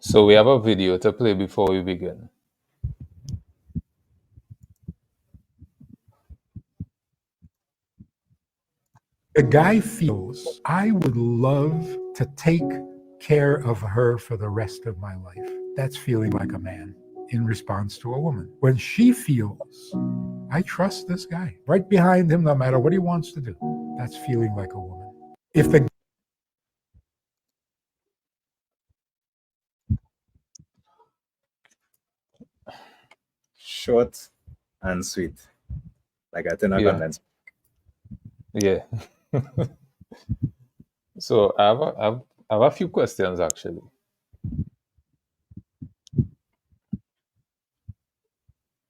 So we have a video to play before we begin. A guy feels I would love to take care of her for the rest of my life. That's feeling like a man in response to a woman. When she feels I trust this guy right behind him, no matter what he wants to do, that's feeling like a woman. If the Short and sweet, like a thinner Yeah. condensed. Yeah. So I have a few questions actually.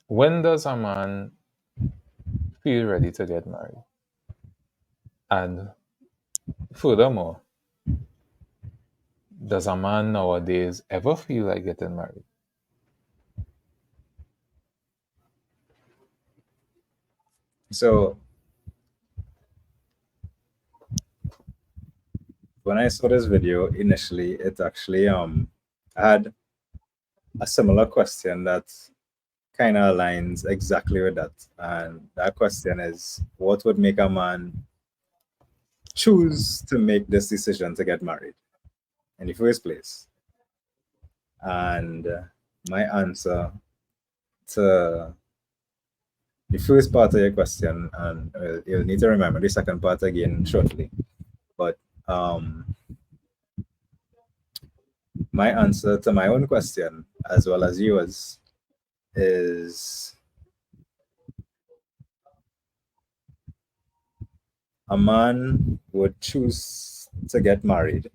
When does a man feel ready to get married? And furthermore, does a man nowadays ever feel like getting married? So when I saw this video initially, it actually had a similar question that kind of aligns exactly with that. And that question is, what would make a man choose to make this decision to get married in the first place? And my answer to the first part of your question, and you'll need to remember the second part again shortly. But my answer to my own question, as well as yours, is a man would choose to get married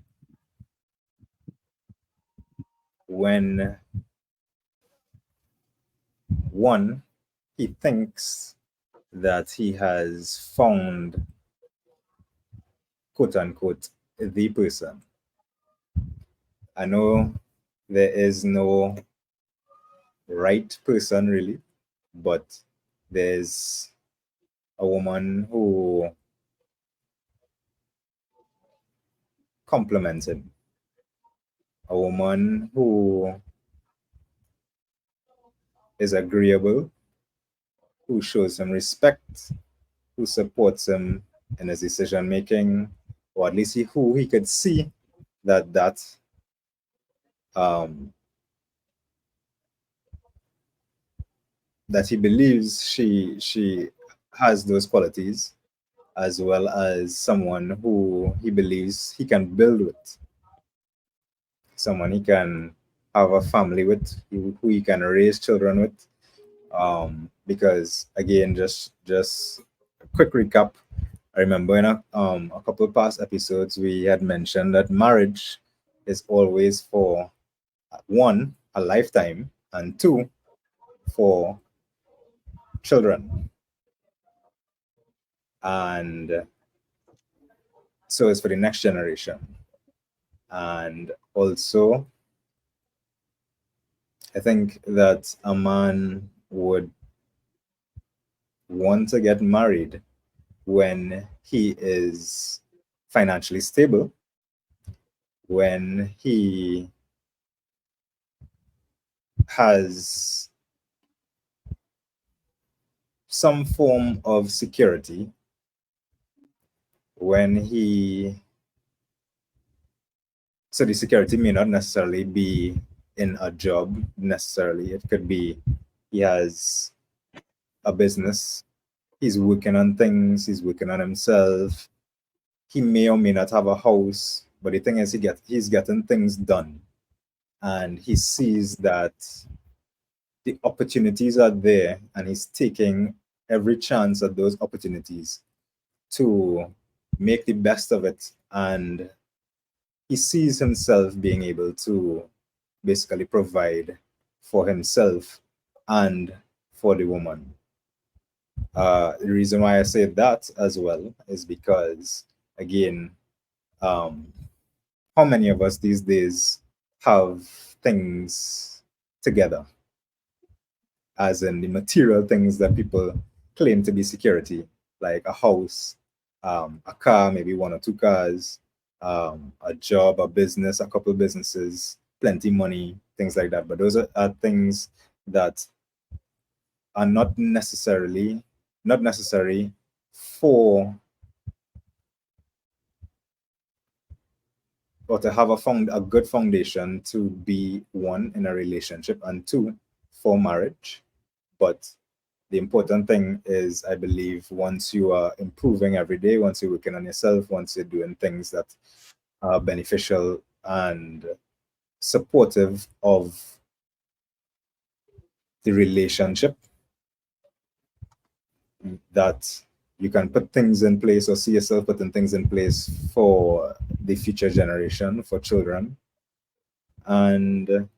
when, one, he thinks that he has found, quote unquote, the person. I know there is no right person really, but there's a woman who compliments him, a woman who is agreeable, who shows him respect, who supports him in his decision making, or at least who he could see that um, that he believes she has those qualities, as well as someone who he believes he can build with, someone he can have a family with, who he can raise children with. Because again, just a quick recap. I remember in a couple of past episodes we had mentioned that marriage is always for, one, a lifetime, and two, for children. And so it's for the next generation. And also, I think that a man would want to get married when he is financially stable, when he has some form of security, when he, so the security may not necessarily be in a job necessarily. It could be he has a business, he's working on things, he's working on himself. He may or may not have a house, but the thing is he's getting things done. And he sees that the opportunities are there, and he's taking every chance at those opportunities to make the best of it. And he sees himself being able to basically provide for himself and for the woman. The reason why I say that as well is because, again, um, how many of us these days have things together, as in the material things that people claim to be security, like a house, a car, maybe one or two cars, a job, a business, a couple businesses, plenty money, things like that. But those are things that are not necessary for, or to have a good foundation to be, one, in a relationship, and two, for marriage. But the important thing is, I believe, once you are improving every day, once you're working on yourself, once you're doing things that are beneficial and supportive of the relationship, that you can put things in place, or see yourself putting things in place for the future generation, for children, and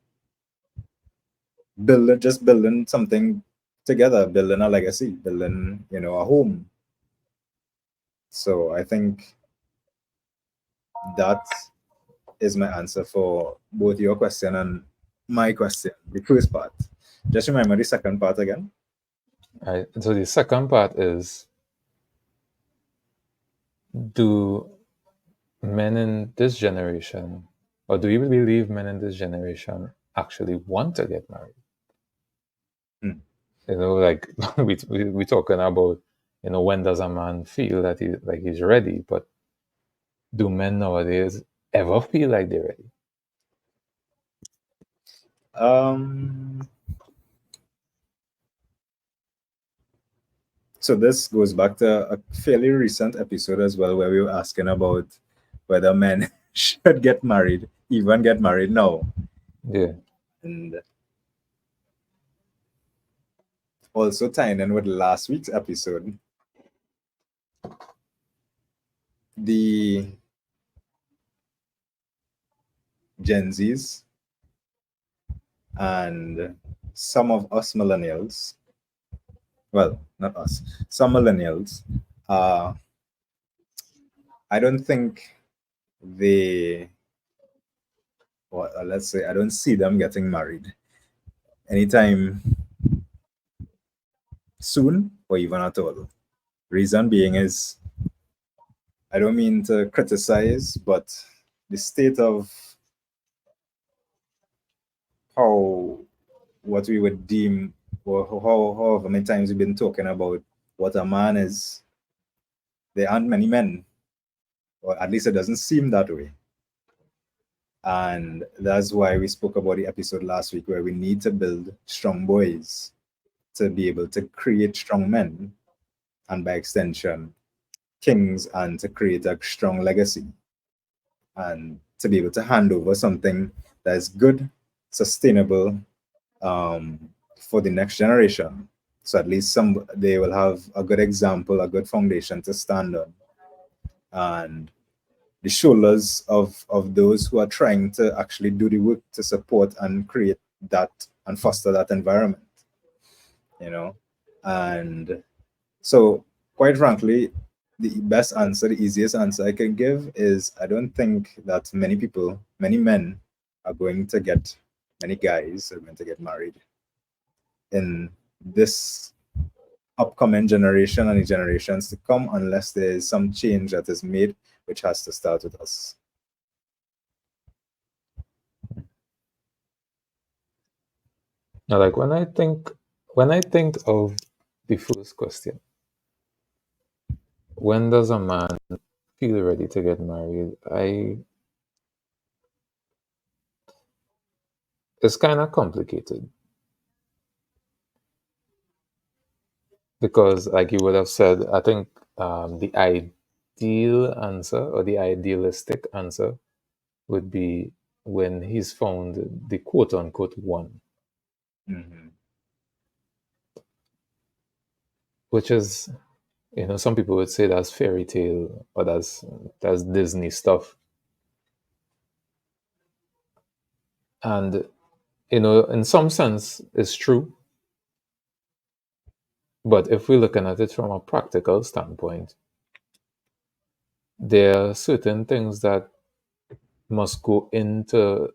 building something together, building a legacy, building, a home. So I think that is my answer for both your question and my question, the first part. Just remember the second part again. Right. So the second part is, do men in this generation, or do you believe men in this generation actually want to get married? Hmm. Like we talking about, when does a man feel that he's ready? But do men nowadays ever feel like they're ready? Um, so this goes back to a fairly recent episode as well, where we were asking about whether men should get married, even get married now. Yeah. And also tying in with last week's episode, the Gen Zs and some of us millennials, well, not us, some millennials, uh, I don't think they, or let's say, I don't see them getting married anytime soon, or even at all. Reason being is, I don't mean to criticize, but the state of how, what we would deem, or however many times we've been talking about what a man is, there aren't many men, or at least it doesn't seem that way. And that's why we spoke about the episode last week, where we need to build strong boys to be able to create strong men, and by extension, kings, and to create a strong legacy, and to be able to hand over something that is good, sustainable, um, for the next generation. So at least they will have a good example, a good foundation to stand on, and the shoulders of those who are trying to actually do the work to support and create that and foster that environment, you know. And so, quite frankly, the best answer, the easiest answer I can give is, I don't think that many people, many men are going to get, many guys are going to get married in this upcoming generation and the generations to come, unless there is some change that is made, which has to start with us. Now, like when I think of the first question, when does a man feel ready to get married? It's kind of complicated, because, like you would have said, I think the ideal answer, or the idealistic answer, would be when he's found the quote unquote one, Mm-hmm. which is, some people would say that's fairy tale, or that's Disney stuff. And in some sense it's true, But if we're looking at it from a practical standpoint, there are certain things that must go into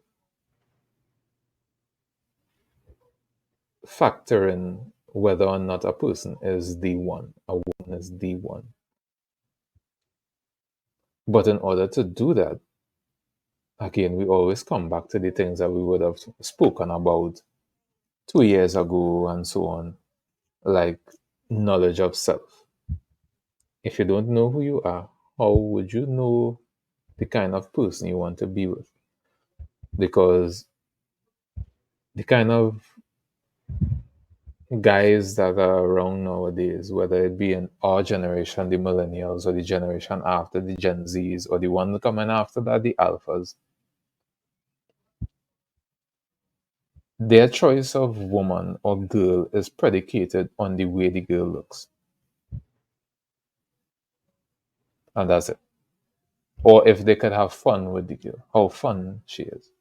factoring whether or not a person is the one, a woman is the one. But in order to do that, again, we always come back to the things that we would have spoken about 2 years ago and so on, like knowledge of self. If you don't know who you are, how would you know the kind of person you want to be with? Because the kind of guys that are around nowadays, whether it be in our generation, the millennials, or the generation after, the Gen Zs, or the one coming after that, the alphas, their choice of woman or girl is predicated on the way the girl looks. And that's it. Or if they could have fun with the girl, how fun she is.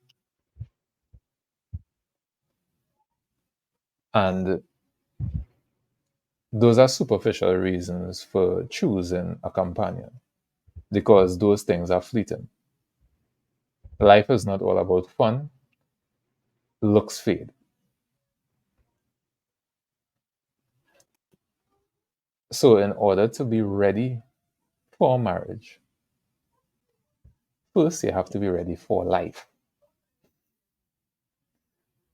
And those are superficial reasons for choosing a companion because those things are fleeting. Life is not all about fun, looks fade. So, in order to be ready for marriage, first you have to be ready for life.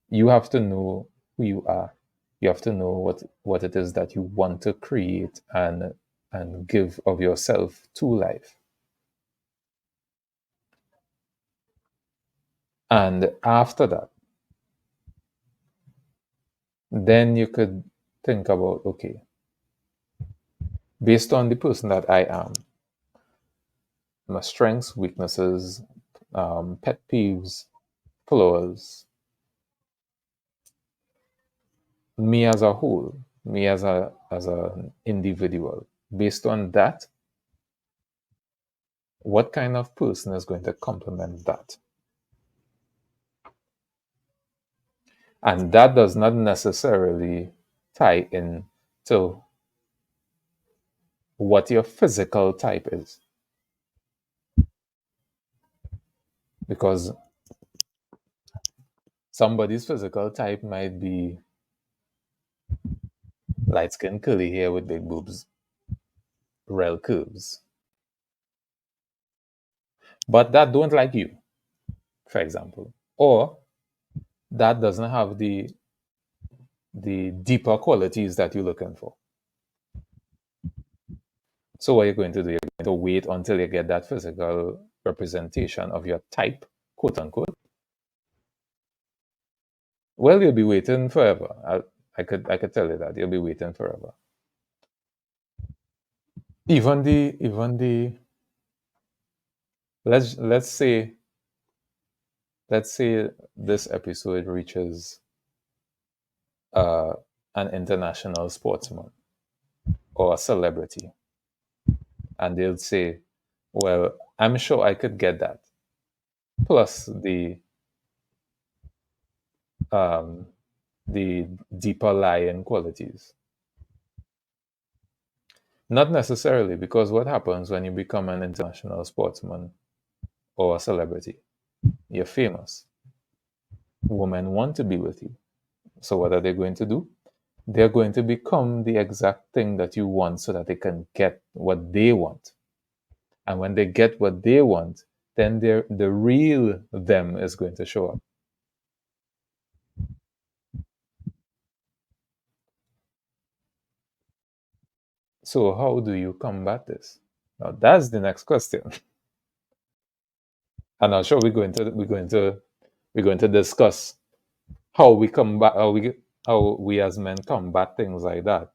You have to know who you are. You have to know what it is that you want to create and give of yourself to life. And after that, then you could think about, okay, based on the person that I am, my strengths, weaknesses, pet peeves, flaws, me as a whole, me as an individual. Based on that, what kind of person is going to complement that? And that does not necessarily tie in to what your physical type is. Because somebody's physical type might be light skin, curly hair with big boobs, real curves. But that don't like you, for example. Or that doesn't have the deeper qualities that you're looking for. So what you're going to do, you're going to wait until you get that physical representation of your type, quote unquote. Well, you'll be waiting forever. I could tell you that you'll be waiting forever. Even the let's say this episode reaches uh, an international sportsman or a celebrity, and they'll say, "Well, I'm sure I could get that." Plus um, the deeper lying qualities. Not necessarily, because what happens when you become an international sportsman or a celebrity? You're famous. Women want to be with you. So what are they going to do? They're going to become the exact thing that you want so that they can get what they want. And when they get what they want, then the real them is going to show up. So how do you combat this? Now that's the next question. And I'm sure we're going to discuss how we combat how we as men combat things like that.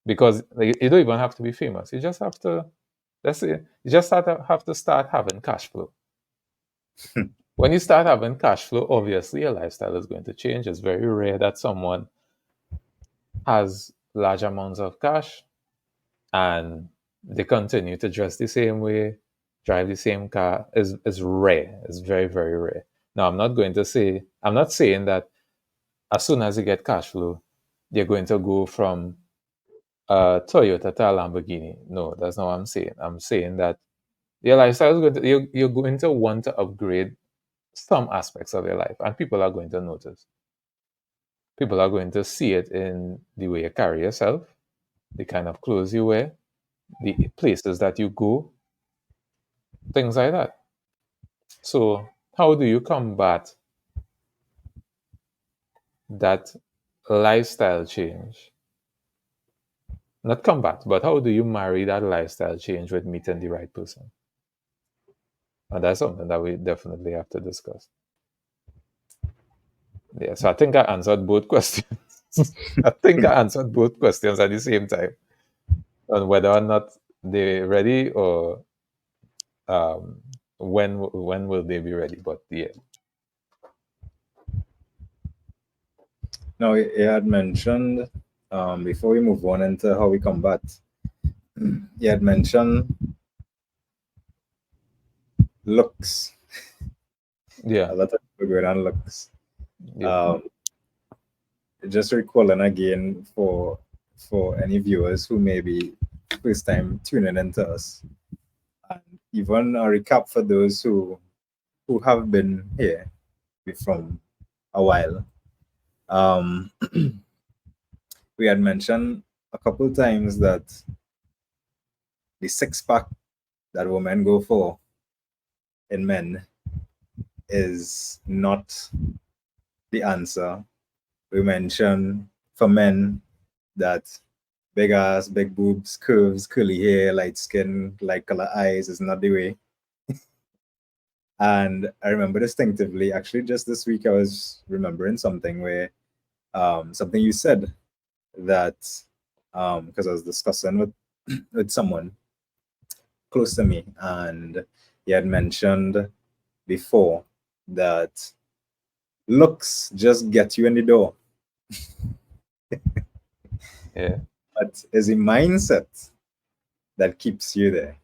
Because like, you don't even have to be famous. You just have to let's say you just have to start having cash flow. When you start having cash flow, obviously your lifestyle is going to change. It's very rare that someone has large amounts of cash and they continue to dress the same way, drive the same car. Is rare. It's very, very rare. Now I'm not saying that as soon as you get cash flow, you're going to go from Toyota to a Lamborghini. No, that's not what I'm saying. I'm saying that your lifestyle is going to, you're going to want to upgrade some aspects of your life, and people are going to notice. People are going to see it in the way you carry yourself, the kind of clothes you wear, the places that you go, things like that. So, how do you combat that lifestyle change? Not combat, but how do you marry that lifestyle change with meeting the right person? And that's something that we definitely have to discuss. Yeah, so I think I answered both questions. I think I answered both questions at the same time on whether or not they're ready or um, when will they be ready. But yeah, Now, you had mentioned, before we move on into how we combat, you had mentioned looks. yeah, A lot of people go on looks. yeah, Um, just recalling again for any viewers who may be first time tuning into us, and even a recap for those who have been here from a while. Um, we had mentioned a couple times that the six pack that women go for in men is not the answer. We mentioned for men that big ass, big boobs, curves, curly hair, light skin, light color eyes is not the way. And I remember distinctively, actually, just this week, I was remembering something where something you said that because I was discussing with with someone close to me, and he had mentioned before that looks just get you in the door, yeah, but it's a mindset that keeps you there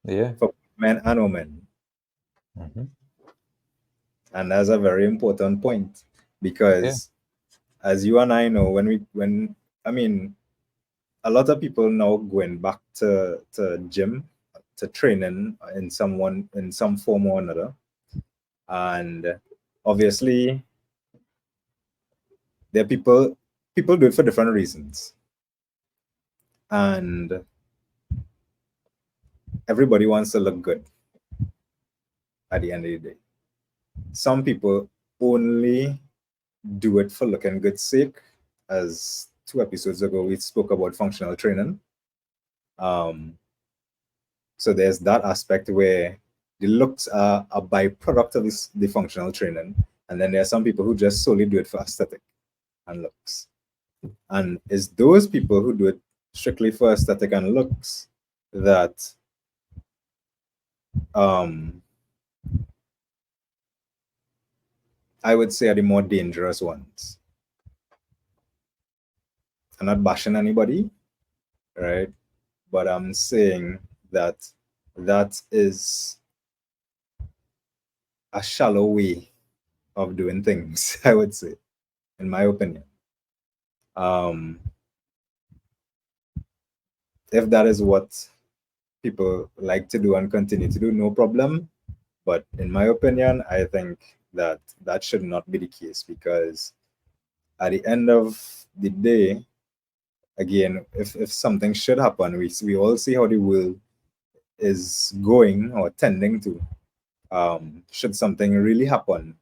yeah, for men and women. hmm, And that's a very important point yeah, because, as you and I know, when I mean, a lot of people now going back to gym, to training in some form or another, and obviously there are people do it for different reasons, and everybody wants to look good at the end of the day. Some people only do it for looking good sake, as 2 episodes ago we spoke about functional training. Um, so there's that aspect where the looks are a byproduct of the functional training, and then there are some people who just solely do it for aesthetic and looks. And it's those people who do it strictly for aesthetic and looks that um, I would say are the more dangerous ones. I'm not bashing anybody, right? But I'm saying that that is a shallow way of doing things, I would say, in my opinion. Um, if that is what people like to do and continue to do, no problem. But in my opinion, I think that that should not be the case because at the end of the day, again, if something should happen, we all see how the world is going or tending to. Should something really happen,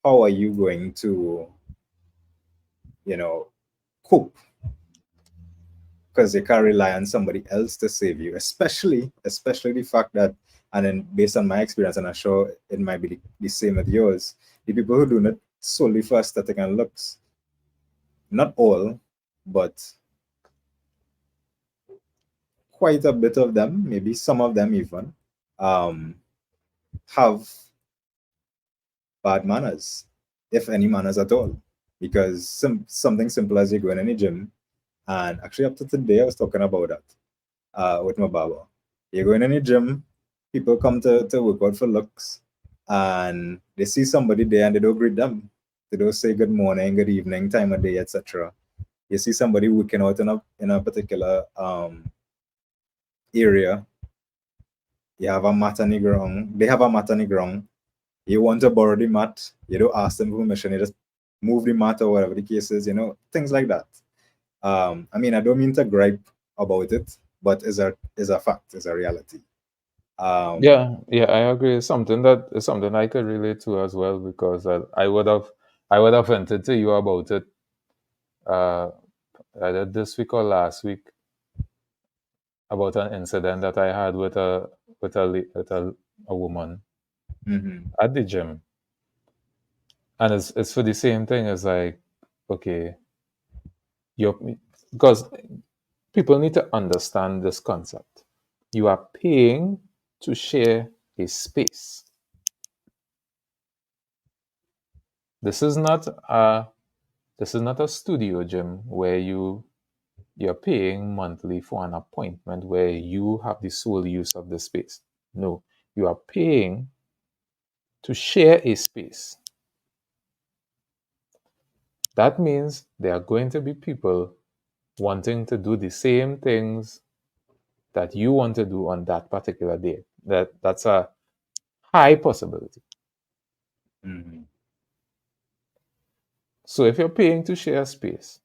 how are you going to, you know, cope? Because you can't rely on somebody else to save you, especially the fact that, and then based on my experience, and I'm sure it might be the same with yours, the people who do it solely for aesthetic and looks, not all, but quite a bit of them, maybe some of them even, um, have bad manners, if any manners at all. Because something simple as you go in any gym, and actually up to today, I was talking about that with my barber. You go in any gym, people come to work out for looks, and they see somebody there and they don't greet them. They don't say good morning, good evening, time of day, etc. You see somebody working out in a particular area. You have a mat on the ground. They have a mat on the ground. You want to borrow the mat. You don't ask them permission. You just move the mat or whatever the case is. Things like that. I mean, I don't mean to gripe about it, but is a fact, is a reality. Um, Yeah, I agree. It's something I could relate to as well because I would have vented to you about it uh, either this week or last week about an incident that I had with a woman mhm, at the gym, and it's for the same thing. It's like, okay, you because people need to understand this concept. You are paying to share a space. This is not a this is not a studio gym where you're paying monthly for an appointment where you have the sole use of the space. No, you are paying to share a space. That means there are going to be people wanting to do the same things that you want to do on that particular day. That's a high possibility. mhm. So if you're paying to share space,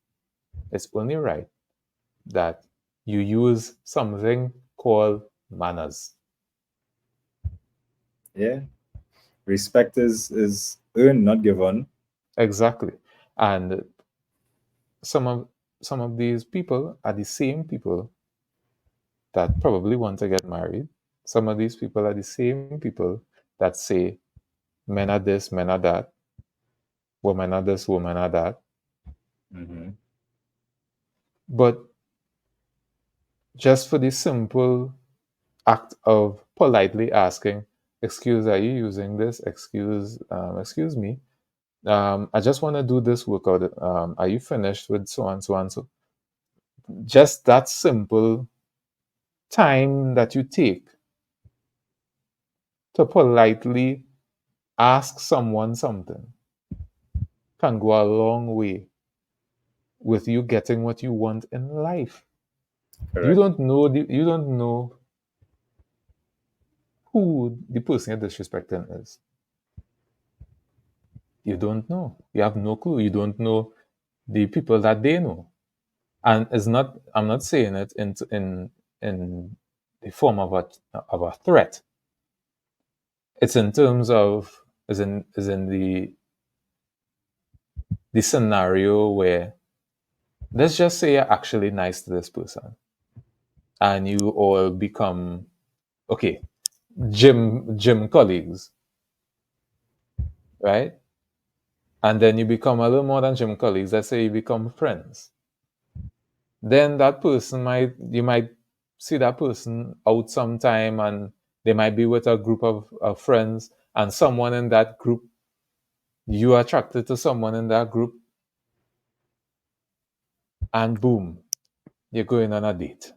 it's only right that you use something called manners. Yeah, respect is earned, not given. Exactly. And some of some of these people are the same people that probably want to get married. Some of these people are the same people that say men are this, men are that, women are this, women are that. Hmm. But just for the simple act of politely asking, "Excuse, are you using this? Excuse me. I just want to do this workout. Are you finished with so and so and so?" Just that simple time that you take to politely ask someone something can go a long way with you getting what you want in life. Correct. You don't know who the person you're disrespecting is. You don't know. You have no clue. You don't know the people that they know. And it's not. I'm not saying it in the form of a threat. It's in terms of is in the scenario where let's just say you're actually nice to this person and you all become okay gym colleagues, right? And then you become a little more than gym colleagues. Let's say you become friends. Then that person you might see that person out sometime and they might be with a group of friends and someone in that group, you are attracted to someone in that group, and boom, you're going on a date.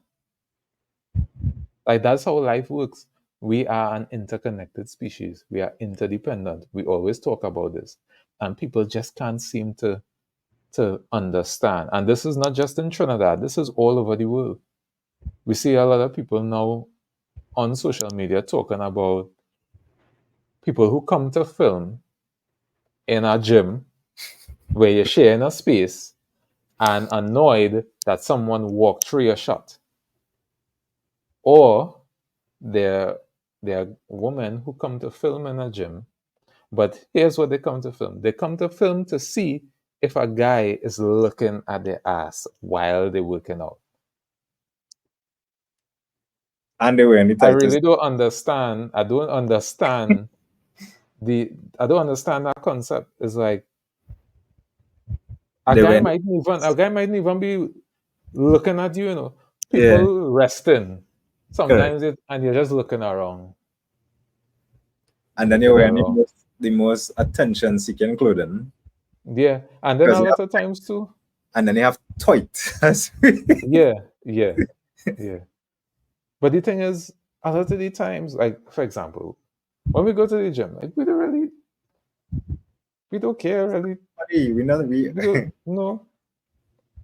Like that's how life works. We are an interconnected species. We are interdependent. We always talk about this. And people just can't seem to understand. And this is not just in Trinidad, this is all over the world. We see a lot of people now on social media talking about people who come to film in a gym where you're sharing a space and annoyed that someone walked through your shot. Or there are women who come to film in a gym, but here's what they come to film. They come to film to see if a guy is looking at their ass while they're working out. And they were in the I tightest. really don't understand. The I don't understand that concept. It's like They were in, a guy might even be looking at you, yeah, people resting. correct. And you're just looking around. And then you're Looking wearing around. the most attention-seeking clothing Yeah. And then because a you lot have, of times too. and then you have tight. Yeah, yeah, yeah. But the thing is, a lot of the times, like for example, when we go to the gym, like we don't care really. We not we We don't no.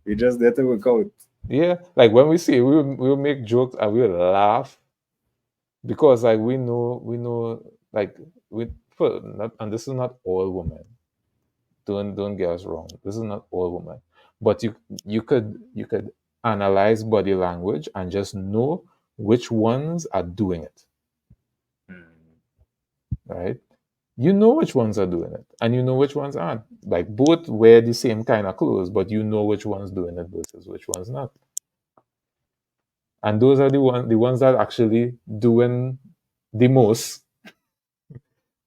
We just there to work out. Yeah, like when we see it, we'll make jokes and we'll laugh because like we know like we for not, and this is not all women. Don't get us wrong. This is not all women, but you could analyze body language and just know which ones are doing it, Hmm. right? You know which ones are doing it, and you know which ones aren't. Like both wear the same kind of clothes, but you know which one's doing it versus which one's not. And those are the ones that actually doing the most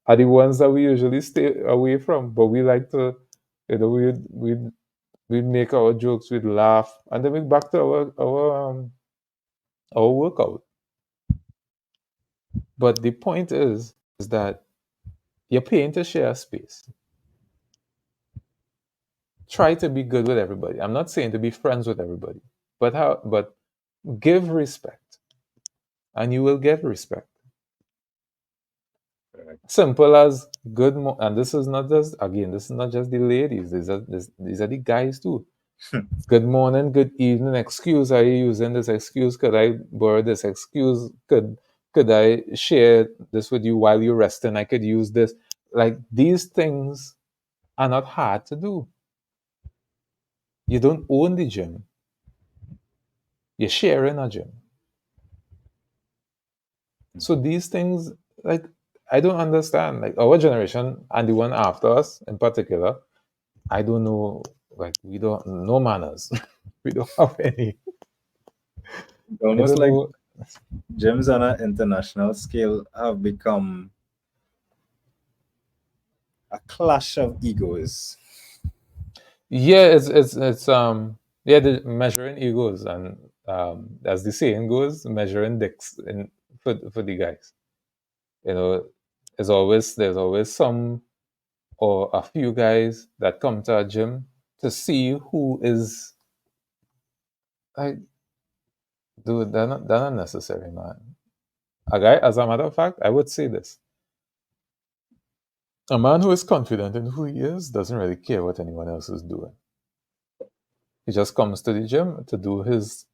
are the ones that we usually stay away from. But we like to, we make our jokes, we laugh, and then we back to our workout. But the point is that you're paying to share a space. Try to be good with everybody. I'm not saying to be friends with everybody, but give respect, and you will get respect. Correct. Simple as and this is not just, again, this is not just the ladies. These are the guys too. Good morning, good evening. Excuse, are you using this excuse? Could I borrow this excuse? Could I share this with you while you're resting? I could use this. Like these things are not hard to do. You don't own the gym. You're sharing a gym. So these things, like, I don't understand. Like our generation and the one after us in particular, I don't know. Like we don't no manners. We don't have any. I Almost don't like know. gyms on an international scale have become a clash of egos. Yeah, it's yeah, the measuring egos, and as the saying goes, measuring dicks in for the guys. You know, there's always some or a few guys that come to a gym to see who is like, dude, they're not necessary, man. A guy, as a matter of fact, I would say this: a man who is confident in who he is doesn't really care what anyone else is doing. He just comes to the gym to do his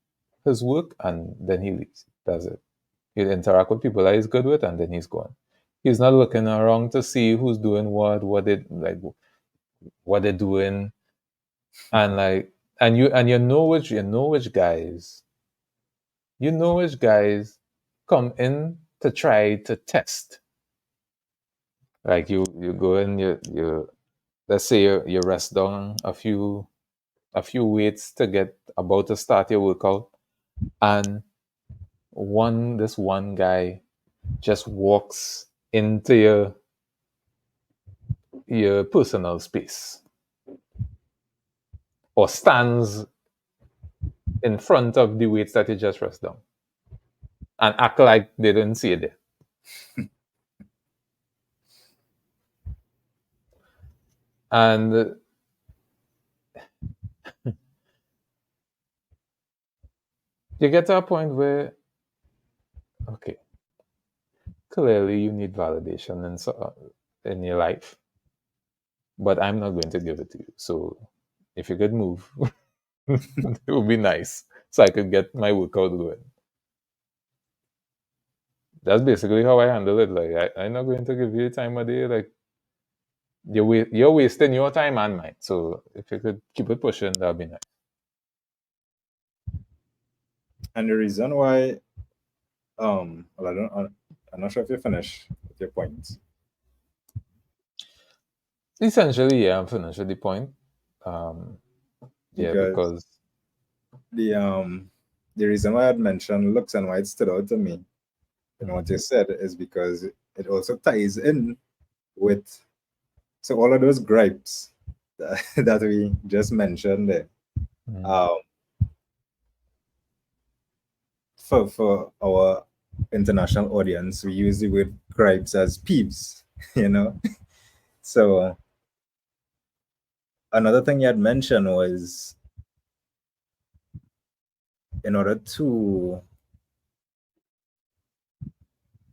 work, and then he leaves. That's it. He'll interact with people that he's good with, and then he's gone. He's not looking around to see who's doing what they like, what they're doing, and like, and you know which guys come in to try to test. Like you go in, you let's say you rest down a few weights to get about to start your workout, and this one guy just walks into your personal space or stands in front of the weights that you just rest down and act like they didn't see it there. And you get to a point where, okay, clearly you need validation in your life, but I'm not going to give it to you. So if you could move, it would be nice so I could get my workout going. That's basically how I handle it. Like I'm not going to give you time of day. Like you're wasting your time and mine. So if you could keep it pushing, that'd be nice. And the reason why, well, I'm not sure if you finished with your points. Essentially, yeah, I'm finished with the point. Um, yeah, Because because the reason why I'd mentioned looks and why it stood out to me in what you said is because it also ties in with, so all of those gripes that we just mentioned there. mm, Um, for our international audience, we use the word gripes as peeves, you know. So another thing you had mentioned was, in order to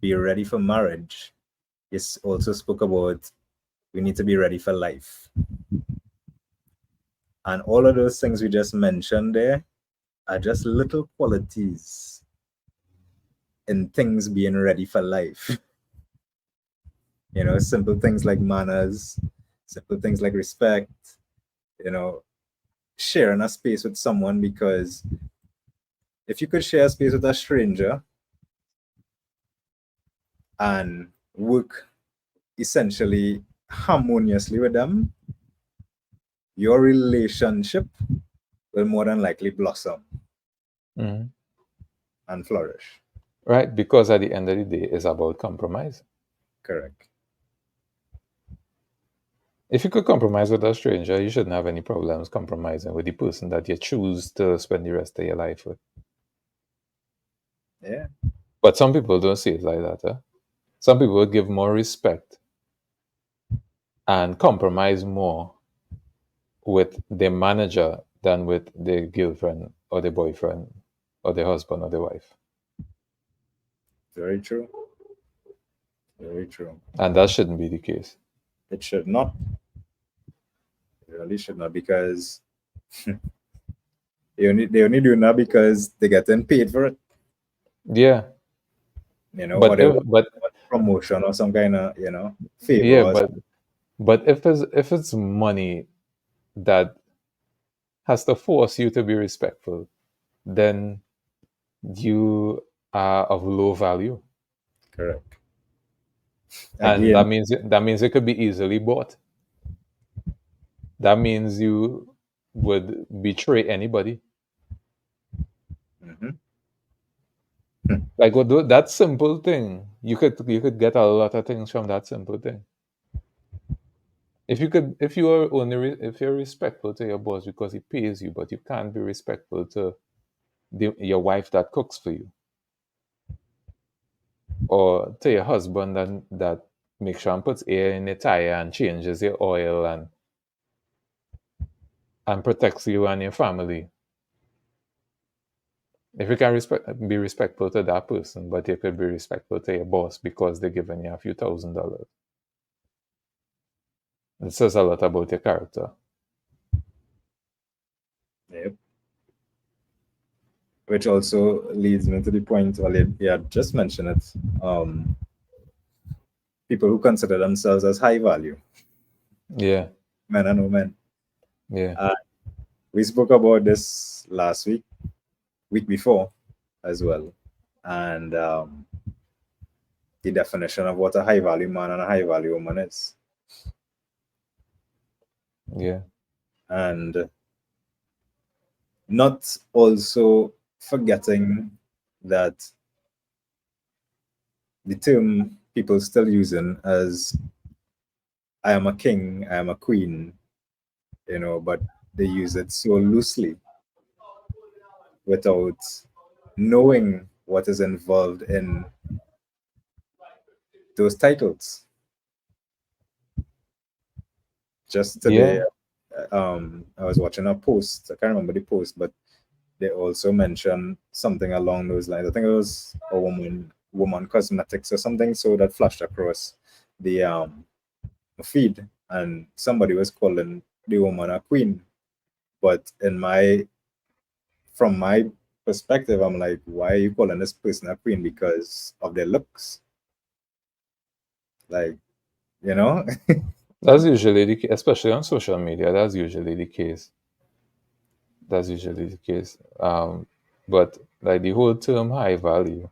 be ready for marriage, you also spoke about we need to be ready for life. And all of those things we just mentioned there are just little qualities in things being ready for life. You know, simple things like manners, simple things like respect, you know, sharing a space with someone, because if you could share a space with a stranger and work essentially harmoniously with them, your relationship will more than likely blossom Mhm. and flourish. Right? Because at the end of the day, it's about compromise. Correct. If you could compromise with a stranger, you shouldn't have any problems compromising with the person that you choose to spend the rest of your life with. Yeah. But some people don't see it like that. Some people would give more respect and compromise more with their manager than with their girlfriend or their boyfriend or their husband or their wife. Very true. Very true. And that shouldn't be the case. It should not. It really should not, because they only do that because they getting paid for it, Yeah. you know, or But they if want but promotion or some kind of, favor yeah, or but if it's money that has to force you to be respectful, then you are of low value. correct. And Again, that means it could be easily bought. That means you would betray anybody. mhm, Like that simple thing, you could get a lot of things from that simple thing. If you're respectful to your boss because he pays you, but you can't be respectful to your wife that cooks for you, or to your husband that makes sure and puts air in the tire and changes your oil and protects you and your family. If you can be respectful to that person, but you could be respectful to your boss because they're giving you a few $1,000, it says a lot about your character. yep. Which also leads me to the point, well, you had just mentioned it. People who consider themselves as high value, Yeah, men and women. yeah, Uh, we spoke about this last week before as well, and the definition of what a high value man and a high value woman is. yeah, And not also forgetting that the term people still using as I am a king, I am a queen, but they use it so loosely without knowing what is involved in those titles. Just today, yeah, I was watching a post. I can't remember the post, but they also mentioned something along those lines. I think it was a woman cosmetics or something. So that flashed across the feed, and somebody was calling the woman a queen. But from my perspective, I'm like, why are you calling this person a queen? Because of their looks, like, you know. That's usually the case, especially on social media. That's usually the case. That's usually the case. But like the whole term high value,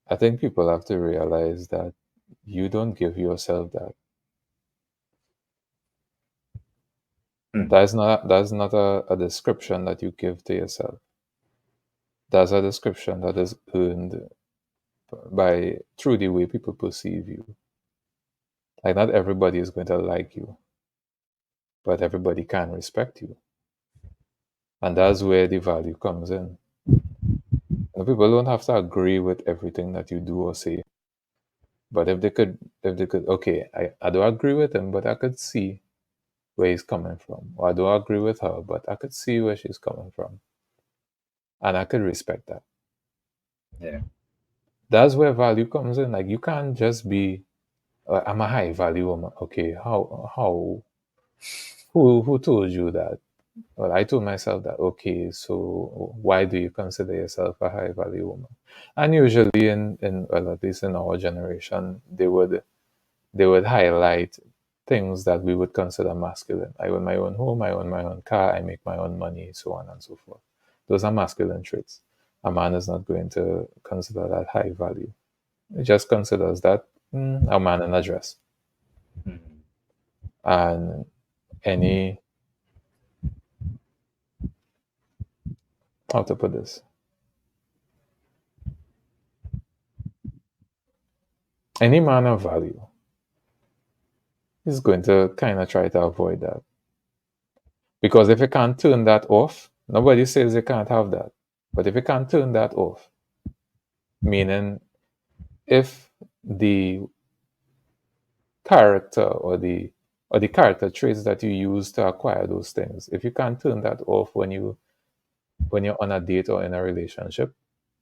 I think people have to realize that you don't give yourself that. Hmm. That's not a description that you give to yourself. That's a description that is earned by through the way people perceive you. Like not everybody is going to like you, but everybody can respect you. And that's where the value comes in. And people don't have to agree with everything that you do or say. But if they could, okay, I don't agree with him, but I could see where he's coming from. Or I don't agree with her, but I could see where she's coming from. And I could respect that. Yeah. That's where value comes in. Like you can't just be I'm a high value woman. Okay, how Who told you that? Well, I told myself that, okay, so why do you consider yourself a high value woman? And usually in well, at least in our generation, they would highlight things that we would consider masculine. I own my own home, I own my own car, I make my own money, so on and so forth. Those are masculine traits. A man is not going to consider that high value. He just considers that a man in a dress. Mhm. And any, how to put this, any man of value is going to kind of try to avoid that. Because if you can't turn that off, nobody says you can't have that. But if you can't turn that off, meaning if the character or the character traits that you use to acquire those things, if you can't turn that off when you're on a date or in a relationship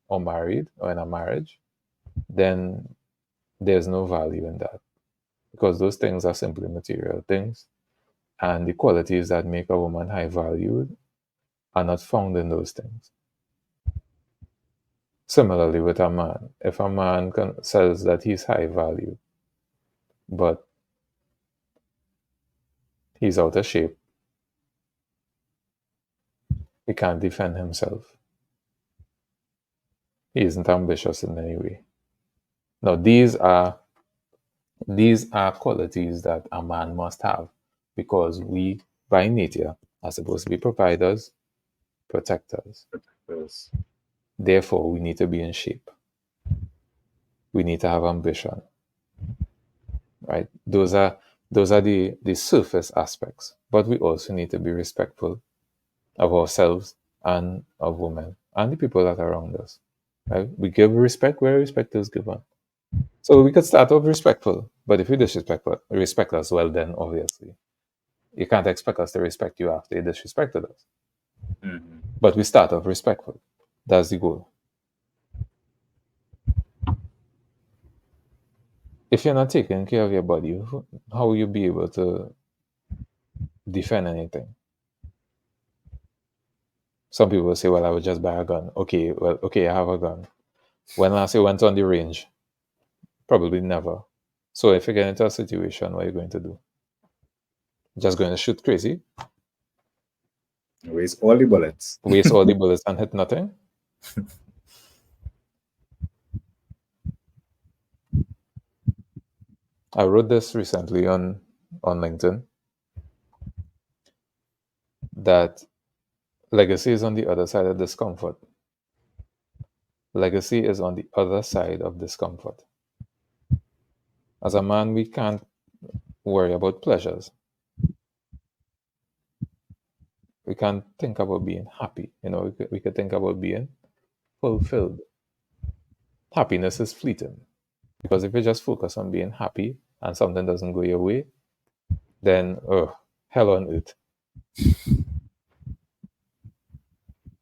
or married or in a marriage, then there's no value in that. Because those things are simply material things. And the qualities that make a woman high valued are not found in those things. Similarly, with a man, if a man says that he's high value, but he's out of shape, he can't defend himself, he isn't ambitious in any way. Now, these are qualities that a man must have because we, by nature, are supposed to be providers, protectors. Yes. Therefore, we need to be in shape. We need to have ambition, right? Those are the surface aspects, but we also need to be respectful of ourselves and of women and the people that are around us. Right? We give respect where respect is given. So we could start off respectful, but if you respect us, well, then obviously you can't expect us to respect you after you disrespected us. Mhm. But we start off respectful. That's the goal. If you're not taking care of your body, how will you be able to defend anything? Some people say, well, I would just buy a gun. Okay, well, okay, I have a gun. When last you went on the range? Probably never. So if you get into a situation, what are you going to do? Just going to shoot crazy, Waste all the bullets. waste all the bullets and hit nothing? I wrote this recently on LinkedIn that legacy is on the other side of discomfort. Legacy is on the other side of discomfort. As a man, we can't worry about pleasures. We can't think about being happy. We could think about being fulfilled. Happiness is fleeting because if you just focus on being happy and something doesn't go your way, then hell on earth.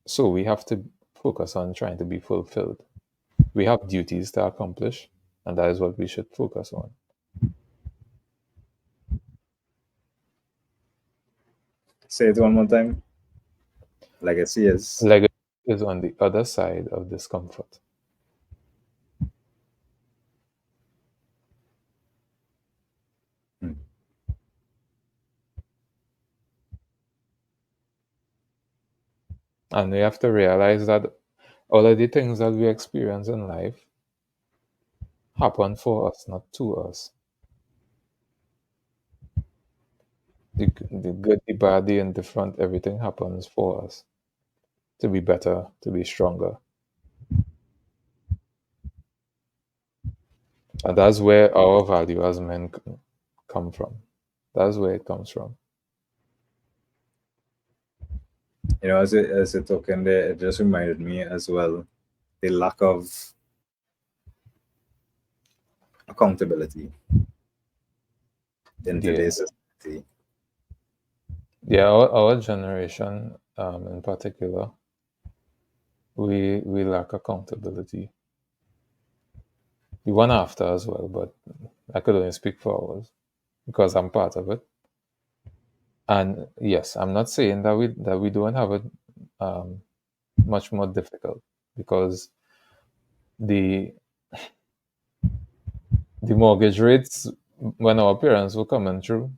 So we have to focus on trying to be fulfilled. We have duties to accomplish, and that is what we should focus on. Say it one more time. Legacy is. Legacy is on the other side of discomfort. Hmm. And we have to realize that all of the things that we experience in life happen for us, not to us. The good, the bad, the indifferent, everything happens for us to be better, to be stronger. And that's where our value as men come from. That's where it comes from. As a token there, it just reminded me as well the lack of accountability in Yeah. today's society. Yeah, our generation in particular, we lack accountability. The one after as well, but I could only speak for ours because I'm part of it. And yes, I'm not saying that we don't have it much more difficult, because the the mortgage rates when our parents were coming through,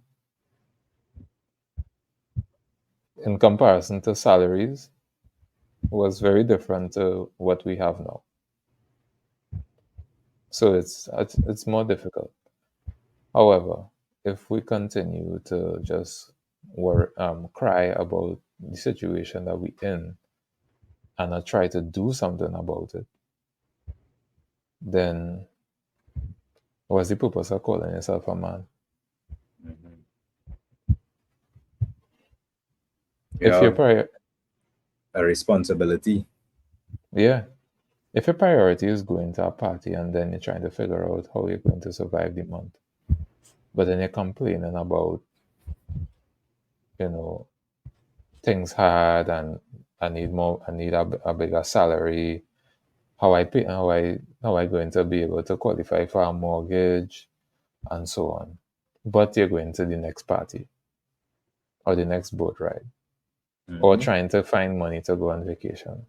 in comparison to salaries, was very different to what we have now. So it's more difficult. However, if we continue to just cry about the situation that we in, and not try to do something about it, then what's the purpose of calling yourself a man? Mhm. You If your have prior a responsibility. Yeah, if your priority is going to a party and then you're trying to figure out how you're going to survive the month, but then you're complaining about, you know, things hard, and I need more, I need a bigger salary. How I going to be able to qualify for a mortgage, and so on. But you're going to the next party, or the next boat ride, or Hmm. trying to find money to go on vacation.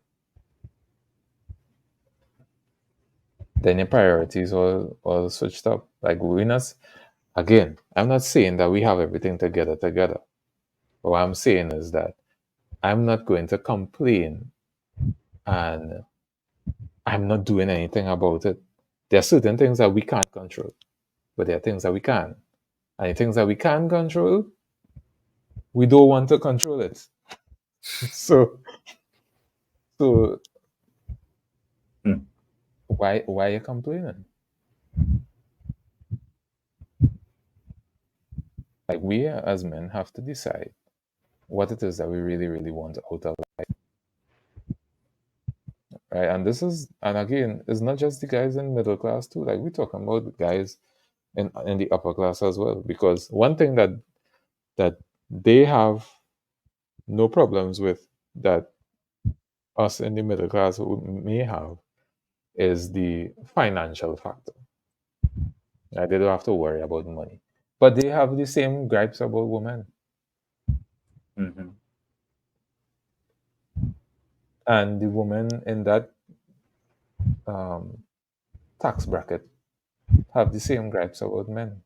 Then your priorities all switched up. Like, we not, again, I'm not saying that we have everything together. What I'm saying is that I'm not going to complain, and I'm not doing anything about it. There are certain things that we can't control, but there are things that we can. And the things that we can control, we don't want to control it. So so Hmm. why are you complaining? Like, we as men have to decide what it is that we really, really want out of life. Right? And this is, and again, it's not just the guys in middle class too. Like, we're talking about the guys in the upper class as well. Because one thing that they have no problems with, that us in the middle class may have, is the financial factor. They don't have to worry about money. But they have the same gripes about women. Hmm. And the women in that um, tax bracket have the same gripes about men.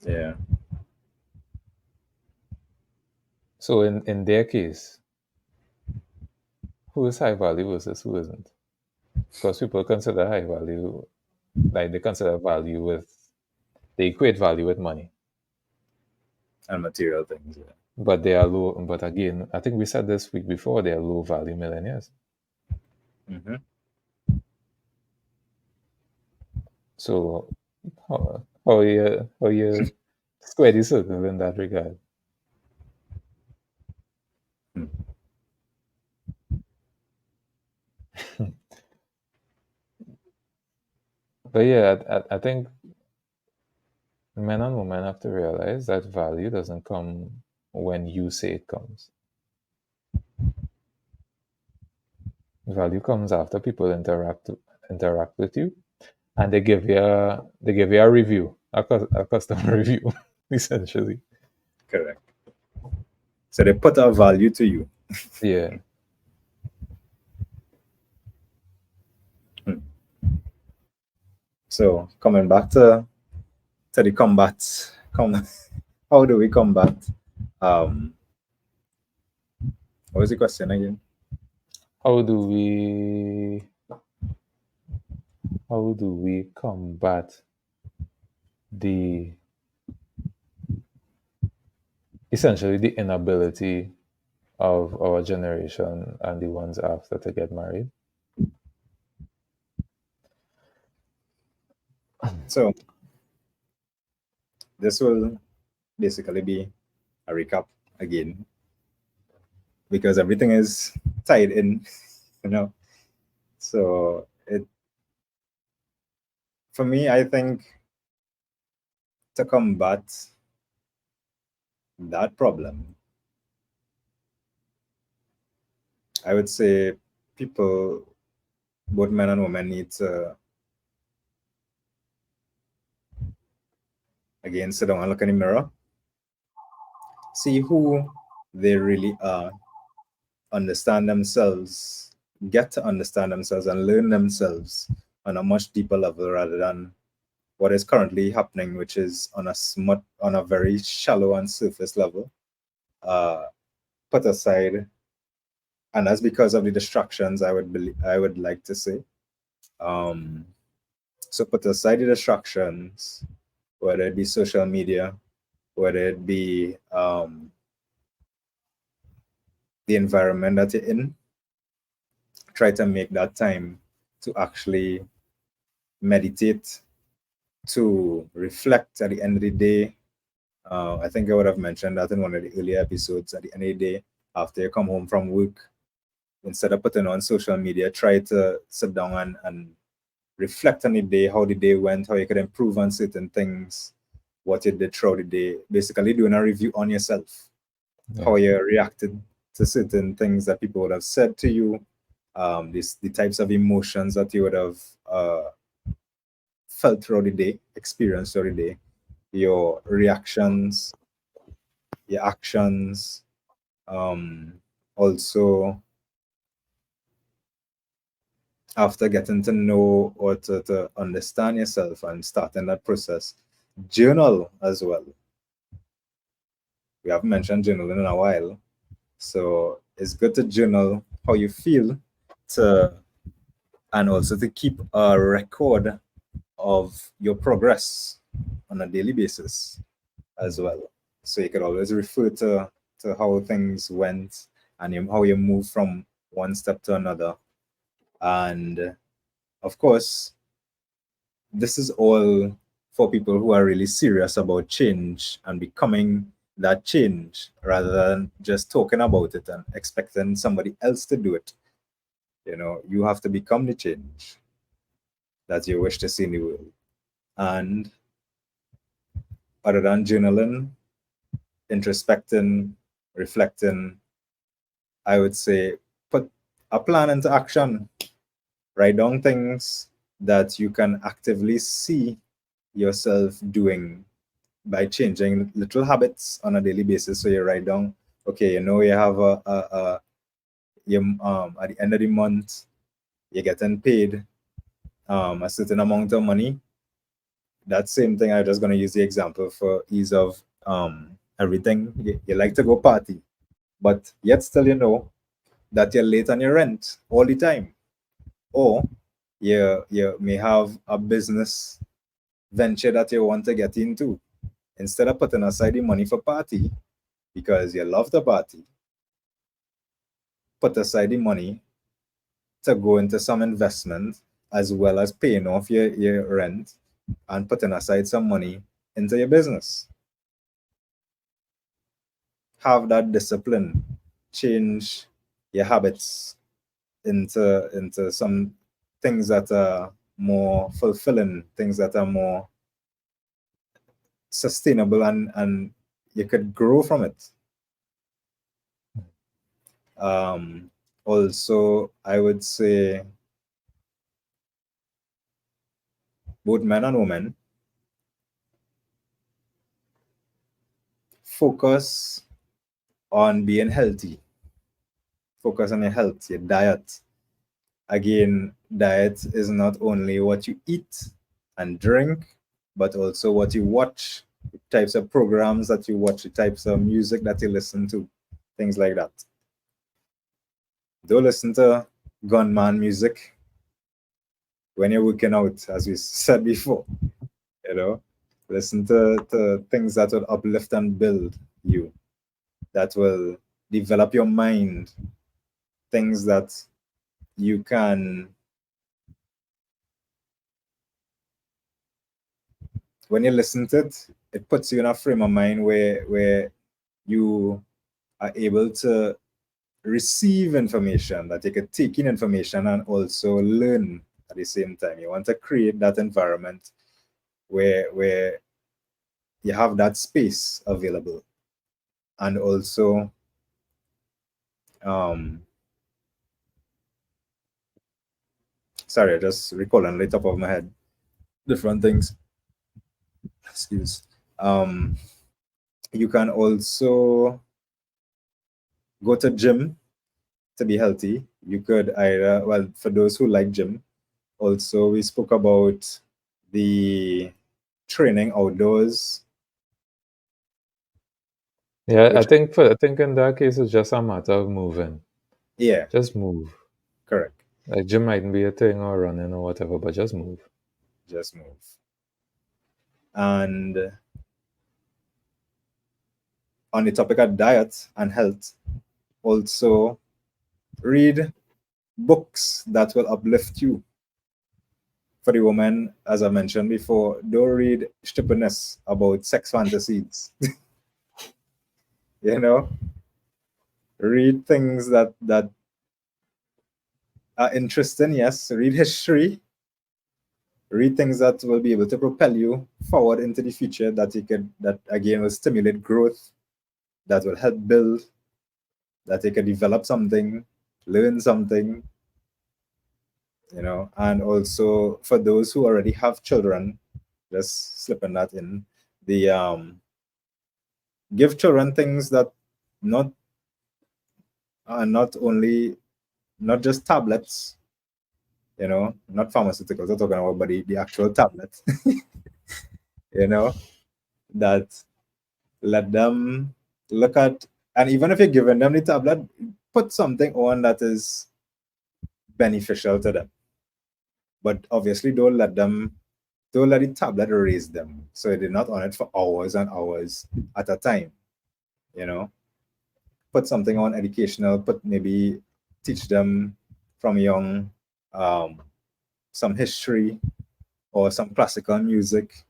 Yeah. So in their case, who is high value versus who isn't? Because people consider high value, like, they consider value with, they equate value with money. And material things. Yeah. But they are low, but again, I think we said this week before, they are low value millionaires. Hmm. So how you square the circle in that regard? Hmm. But yeah, I think men and women have to realize that value doesn't come when you say it comes. Value comes after people interact with you, and they give you a review, a customer review, essentially. Correct. So they put a value to you. Yeah. Hmm. So coming back to the combat, come, how do we combat? Um, what was the question again? How do we how do we combat the essentially the inability of our generation and the ones after to get married? So this will basically be a recap again because everything is tied in, you know. So it for me, I think to combat that problem, I would say people, both men and women, need to Again, sit down and look in the mirror, see who they really are, understand themselves, get to understand themselves and learn themselves on a much deeper level rather than what is currently happening, which is on a very shallow and surface level. Uh, Put aside, and that's because of the distractions. I would like to say. Um, so put aside the distractions, whether it be social media, whether it be the environment that you're in. Try to make that time to actually meditate, to reflect at the end of the day. I think I would have mentioned that in one of the earlier episodes. At the end of the day, after you come home from work, instead of putting on social media, try to sit down and reflect on the day, how the day went, how you could improve on certain things, what you did throughout the day. Basically, doing a review on yourself, Yeah. how you reacted to certain things that people would have said to you, the types of emotions that you would have felt throughout the day, experienced throughout the day, your reactions, your actions, um, also after getting to know or to understand yourself and starting that process, journal as well. We haven't mentioned journaling in a while, so it's good to journal how you feel to and also to keep a record of your progress on a daily basis as well. So you could always refer to how things went and how you move from one step to another. And of course, this is all for people who are really serious about change and becoming that change rather than just talking about it and expecting somebody else to do it. You know, you have to become the change that you wish to see in the world. And other than journaling, introspecting, reflecting, I would say put a plan into action. Write down things that you can actively see yourself doing by changing little habits on a daily basis. So you write down, okay, you know, you have at the end of the month, you're getting paid a certain amount of money. That same thing, I'm just going to use the example for ease of everything. You like to go party, but yet still you know that you're late on your rent all the time. Or you may have a business venture that you want to get into. Instead of putting aside the money for party because you love the party, put aside the money to go into some investment as well as paying off your rent and putting aside some money into your business. Have that discipline, change your habits into some things that are more fulfilling, things that are more sustainable and you could grow from it. Also, I would say both men and women focus on being healthy. Focus on your health, your diet. Again, diet is not only what you eat and drink, but also what you watch, the types of programs that you watch, the types of music that you listen to, things like that. Don't listen to gunman music when you're working out, as we said before. You know, listen to things that will uplift and build you, that will develop your mind, things that you can, when you listen to it, it puts you in a frame of mind where you are able to receive information, that you could take in information and also learn at the same time. You want to create that environment where you have that space available. And also um sorry, I just recall on the top of my head different things. Excuse. Um, you can also go to gym to be healthy. You could either, well, for those who like gym, also we spoke about the training outdoors, Yeah, which, I think in that case it's just a matter of moving. yeah, Just move. correct. Like gym mightn't be a thing or running or whatever, but just move. Just move. And on the topic of diet and health, also read books that will uplift you. For the woman, as I mentioned before, don't read stupidness about sex fantasies. you know, read things that are interesting. Yes, read history. Read things that will be able to propel you forward into the future. That again will stimulate growth. That will help build. That you can develop something, learn something. And also for those who already have children, just slipping that in, the give children things that not not only, not just tablets, not pharmaceuticals we're talking about, but the actual tablet, you know that let them look at. And even if you're giving them the tablet, put something on that is beneficial to them, but obviously don't let the tablet raise them, so they're not on it for hours and hours at a time. you know put something on educational, put maybe teach them from young, um, some history or some classical music,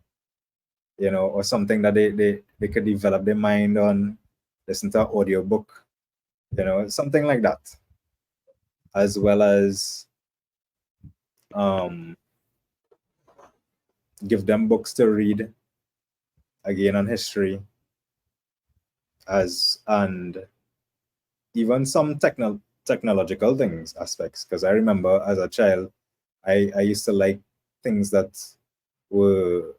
or something that they could develop their mind on, listen to an audiobook, something like that, as well as um, give them books to read again on history, as and even some technological things aspects, because I remember as a child, I used to like things that were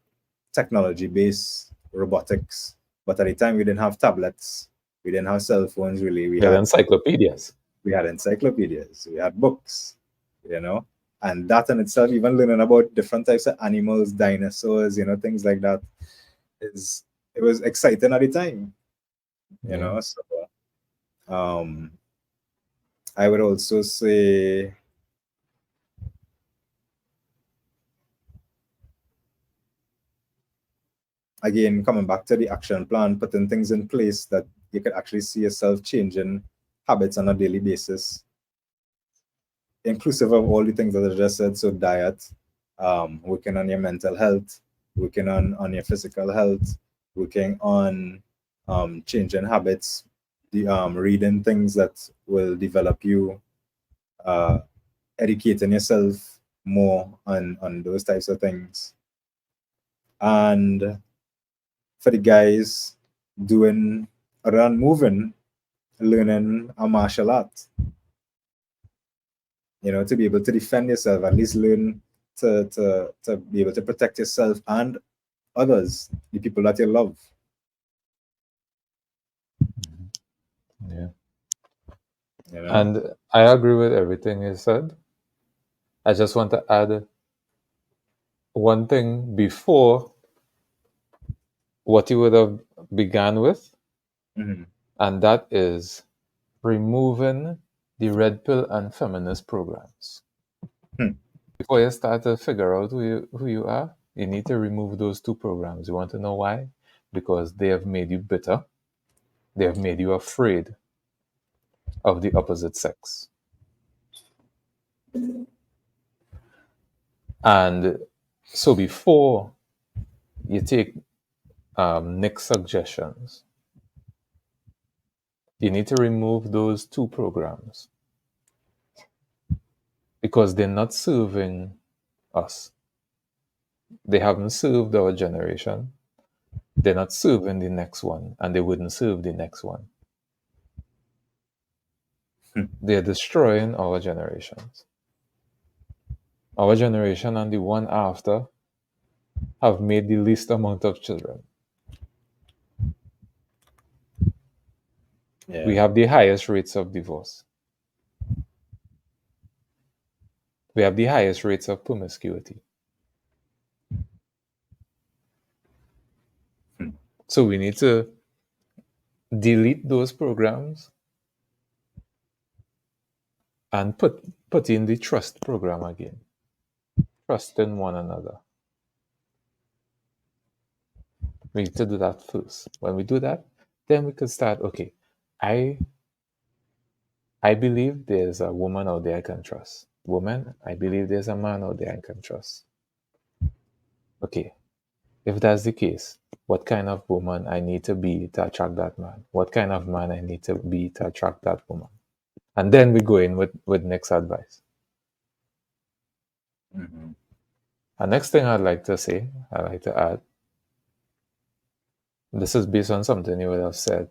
technology based, robotics. But at the time, we didn't have tablets, we didn't have cell phones. Really, we Yeah, the had encyclopedias. encyclopedias, we had books, and that in itself, even learning about different types of animals, dinosaurs, things like that, is it was exciting at the time. Yeah. So um, I would also say, again, coming back to the action plan, putting things in place that you could actually see yourself changing habits on a daily basis, inclusive of all the things that I just said. So diet, working on your mental health, working on your physical health, working on changing habits, the reading things that will develop you, uh, educating yourself more on those types of things. And for the guys, doing, around moving, learning a martial art, to be able to defend yourself, at least learn to be able to protect yourself and others, the people that you love. Yeah. You know. And I agree with everything you said. I just want to add one thing before what you would have began with, Mhm. and that is removing the red pill and feminist programs. Hmm. Before you start to figure out who you are, you need to remove those two programs. You want to know why? Because they have made you bitter. They have made you afraid of the opposite sex. And so before you take Nick's suggestions, you need to remove those two programs because they're not serving us. They haven't served our generation. They're not serving the next one, and they wouldn't serve the next one. Hmm. They're destroying our generations. Our generation and the one after have made the least amount of children. We Yeah. have the highest rates of divorce. We have the highest rates of promiscuity. Hmm. So we need to delete those programs and put in the trust program again. Trust in one another. We need to do that first. When we do that, then we could start. Okay, I I believe there's a woman out there I can trust. Woman, I believe there's a man out there I can trust. Okay, if that's the case, what kind of woman I need to be to attract that man? What kind of man I need to be to attract that woman? And then we go in with next advice. Mhm. And next thing I'd like to say, I'd like to add, this is based on something you would have said.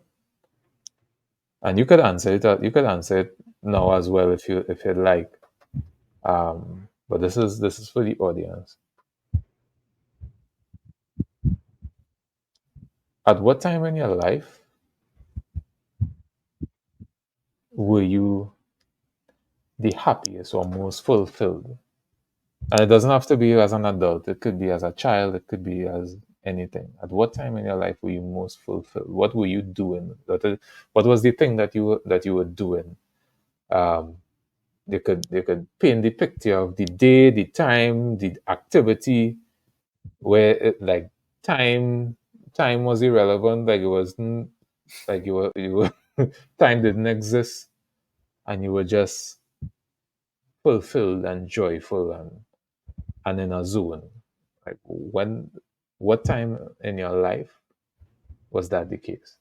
And you could answer it. You could answer it now as well if you'd like. But this is for the audience. At what time in your life were you the happiest or most fulfilled? And it doesn't have to be as an adult. It could be as a child. It could be as anything. At what time in your life were you most fulfilled? What were you doing? What was the thing that you were doing? Um, you could paint the picture of the day, the time, the activity, where like time time was irrelevant. Like it wasn't like you were time didn't exist, and you were just fulfilled and joyful and in a zone. Like what time in your life was that the case?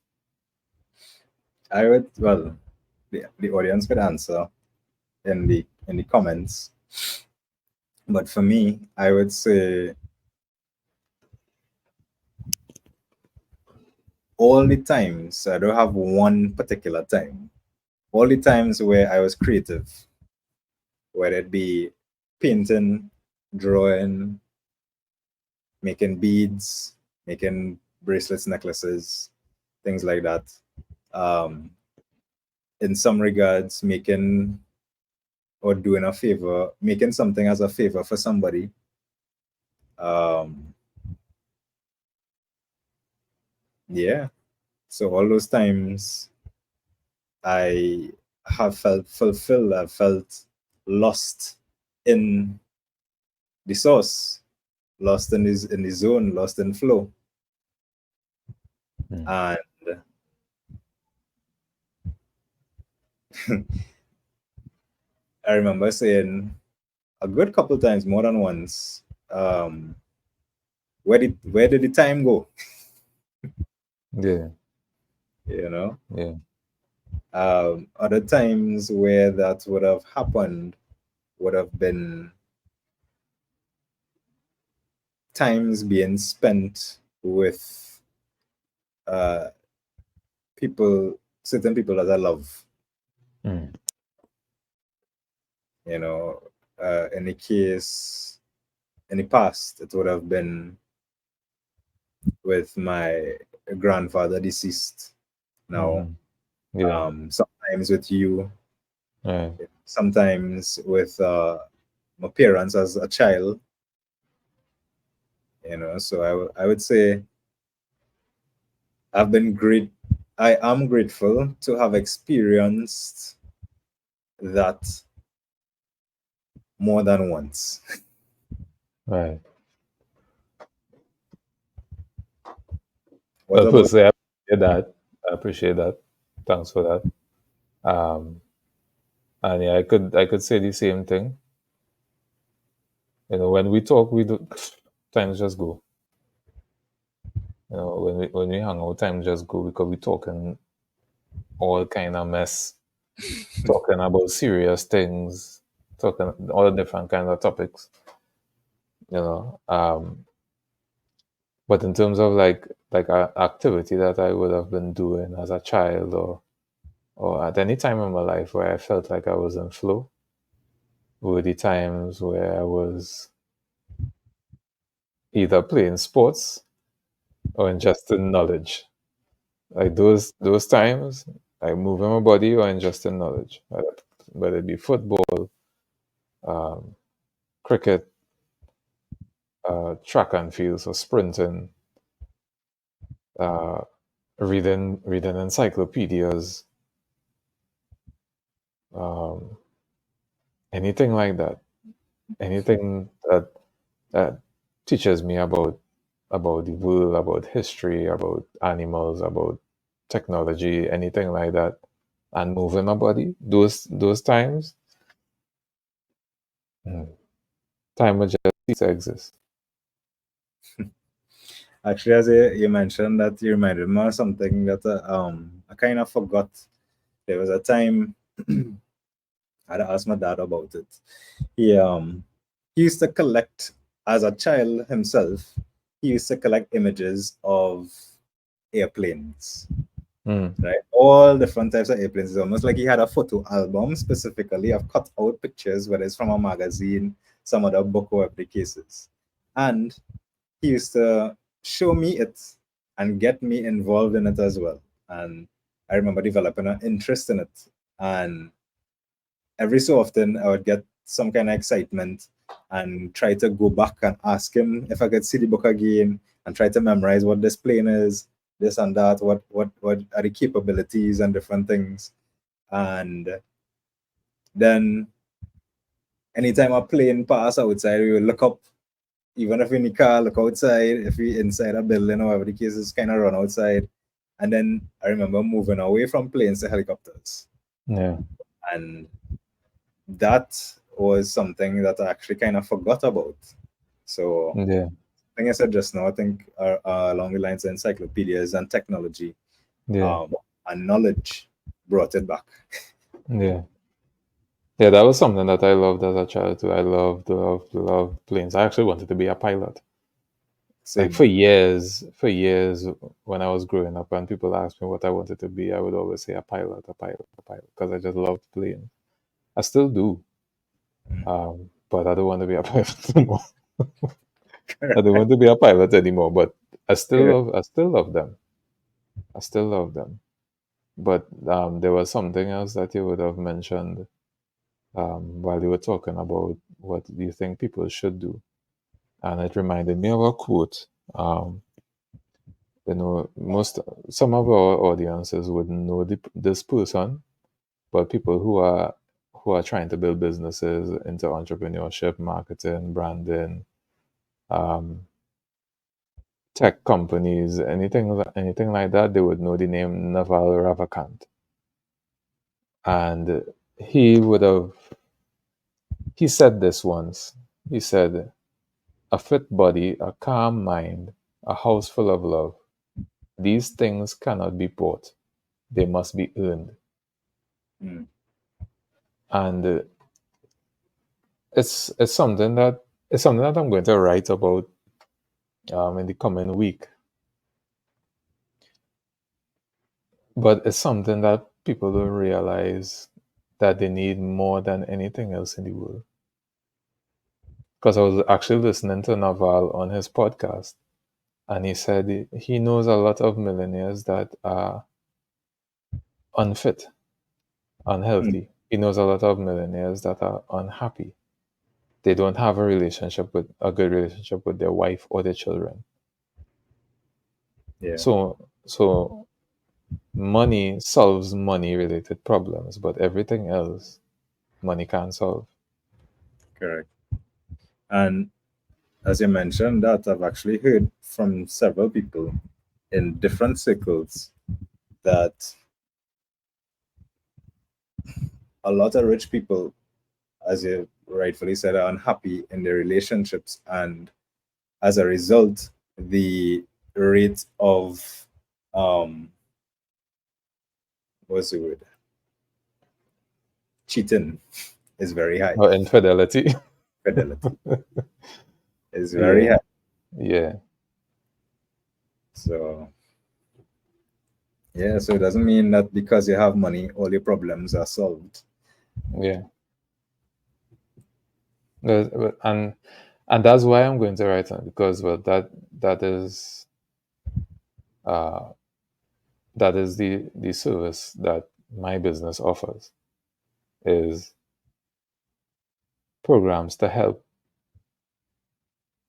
I would, well, the audience could answer in the comments, but for me, I would say all the times. I don't have one particular time. All the times where I was creative, whether it be painting, drawing, making beads, making bracelets, necklaces, things like that. Um, in some regards, making or doing a favor, making something as a favor for somebody. Um, yeah. So all those times I have felt fulfilled. I felt lost in the source, lost in the zone, lost in flow. Mm. And I remember saying a good couple times, more than once, where did the time go? Yeah, You know, yeah. other times where that would have happened would have been times being spent with uh, people, certain people that I love. Mm. You know, in the case in the past, it would have been with my grandfather deceased now. Hmm. Yeah. Sometimes with you, Right. sometimes with my parents as a child. You know, so I would say I've been great. I am grateful to have experienced that more than once. Right. What Well, about firstly, I appreciate that. I appreciate that. Thanks for that. And yeah, I could say the same thing. When we talk, we do times just go. When we hang out, time just go because we talking all kind of mess, talking about serious things, talking all different kinds of topics. You know, but in terms of like a activity that I would have been doing as a child or at any time in my life where I felt like I was in flow, were the times where I was either playing sports or ingesting knowledge. Like those times, like moving my body or ingesting knowledge, whether it be football, um, cricket, track and field, so sprinting, uh, reading encyclopedias, um, anything like that. Anything that teaches me about the world, about history, about animals, about technology, anything like that, and moving my body. Those times, mm, time would just cease to exist. Actually, as you mentioned that, you reminded me of something that I kind of forgot. There was a time I had asked my dad about it. He used to collect, as a child himself. He used to collect images of airplanes, Mm, right? All different types of airplanes. It's almost like he had a photo album specifically of cut out pictures, whether it's from a magazine, some other book, or whatever the cases. And he used to show me it and get me involved in it as well. And I remember developing an interest in it. And every so often, I would get some kind of excitement and try to go back and ask him if I could see the book again and try to memorize what this plane is, this and that, what are the capabilities and different things. And then anytime a plane pass outside, we would look up, even if we're in the car, look outside. If we're inside a building or whatever the case is, kind of run outside. And then I remember moving away from planes to helicopters. yeah, And that was something that I actually kind of forgot about. So, yeah, I think I said just now, I think along the lines of encyclopedias and technology, yeah, um, and knowledge brought it back. yeah. Yeah, that was something that I loved as a child too. I loved planes. I actually wanted to be a pilot. Like Same. for years, when I was growing up, and people asked me what I wanted to be, I would always say a pilot, a pilot, a pilot, because I just loved planes. I still do, but I don't want to be a pilot anymore. I don't want to be a pilot anymore, but Yeah. I still love them. I still love them. But there was something else that you would have mentioned while you were talking about what you think people should do, and it reminded me of a quote. Um, most some of our audiences would know this person, but people who are trying to build businesses into entrepreneurship, marketing, branding, um, tech companies, anything like that, they would know the name Naval Ravikant. And he would have he said this once. He said, "A fit body, a calm mind, a house full of love. These things cannot be bought; they must be earned." Mm. And it's something that I'm going to write about in the coming week. But it's something that people don't realize that they need more than anything else in the world. Because I was actually listening to Naval on his podcast, and he said he knows a lot of millionaires that are unfit, Mm. unhealthy. He knows a lot of millionaires that are unhappy. They don't have a good relationship with their wife or their children. Yeah. So money solves money related problems, but everything else money can't solve. Correct. And as you mentioned, that I've actually heard from several people in different circles that a lot of rich people, as you rightfully said, are unhappy in their relationships, and as a result, the rate of what's the word, cheating is very high. Or infidelity. Fidelity is very Yeah, high. yeah, So yeah, so it doesn't mean that because you have money, all your problems are solved. yeah. And that's why I'm going to write on, because well that is uh that is the service that my business offers, is programs to help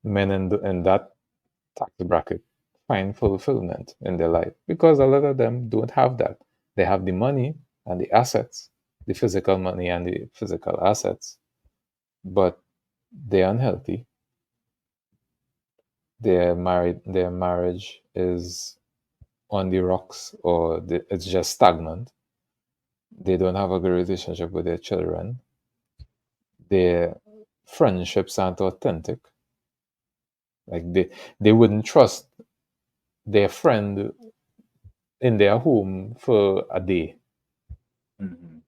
men in that tax bracket find fulfillment in their life, because a lot of them don't have that. They have the money and the assets, the physical money and the physical assets, but they're unhealthy. Their marriage is on the rocks, or it's just stagnant. They don't have a good relationship with their children. Their friendships aren't authentic. Like they wouldn't trust their friend in their home for a day. Mm-hmm.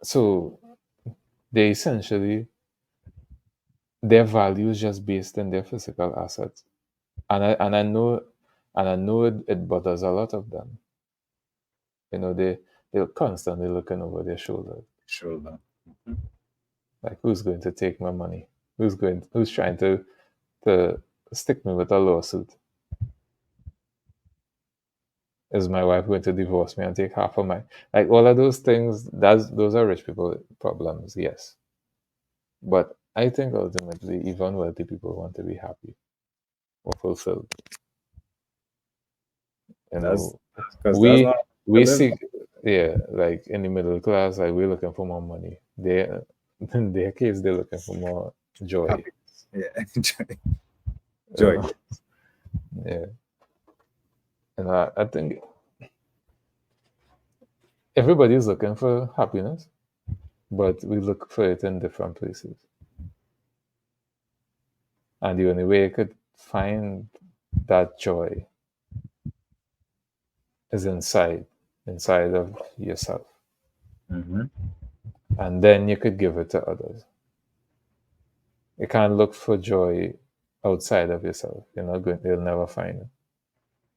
So they essentially, their value is just based in their physical assets. And I know it bothers a lot of them. They're constantly looking over their shoulder. Shoulder. Mm-hmm. Like, who's going to take my money? Who's trying to stick me with a lawsuit? Is my wife going to divorce me and take half of my, like, all of those things? Those are rich people problems, yes. But I think ultimately, even wealthy people want to be happy or fulfilled. You That's know, because that's we not to we live. seek, yeah, like in the middle class, like we're looking for more money. They in their case, they're looking for more joy. Happiness. Yeah. Joy. You Joy. know, Yes. yeah. And I think everybody's looking for happiness, but we look for it in different places. And the only way you could find that joy is inside of yourself. Mm-hmm. And then you could give it to others. You can't look for joy outside of yourself. You'll never find it.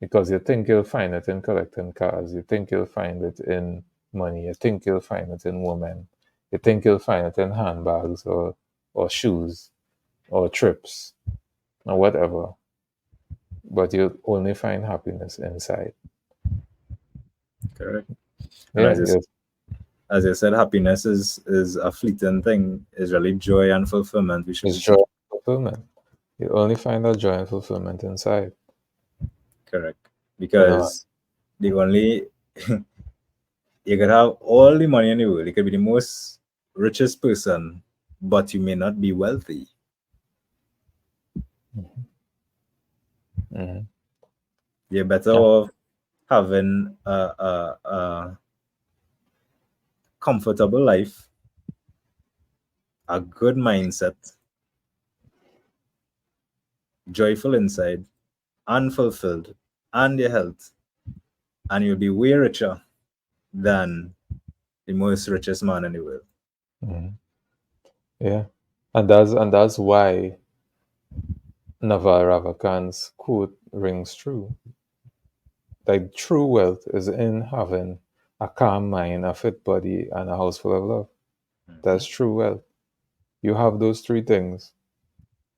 Because you think you'll find it in collecting cars, you think you'll find it in money, you think you'll find it in women, you think you'll find it in handbags or shoes or trips or whatever. But you'll only find happiness inside. Correct. And Yeah, as you said, happiness is a fleeting thing. Is really joy and fulfillment we should it's be joy seeking. and fulfillment. You only find that joy and fulfillment inside. Correct. You know, Because the only you could have all the money in the world. You could be the most richest person, but you may not be wealthy. mhm, mhm. You're better Yeah, off having a comfortable life, a good mindset, joyful inside, unfulfilled, and your health, and you'll be way richer than the most richest man in the world. mhm, yeah. And that's why Naval Ravikant's quote rings true. Like, true wealth is in having a calm mind, a fit body, and a house full of love. Mhm. That's true wealth. You have those three things.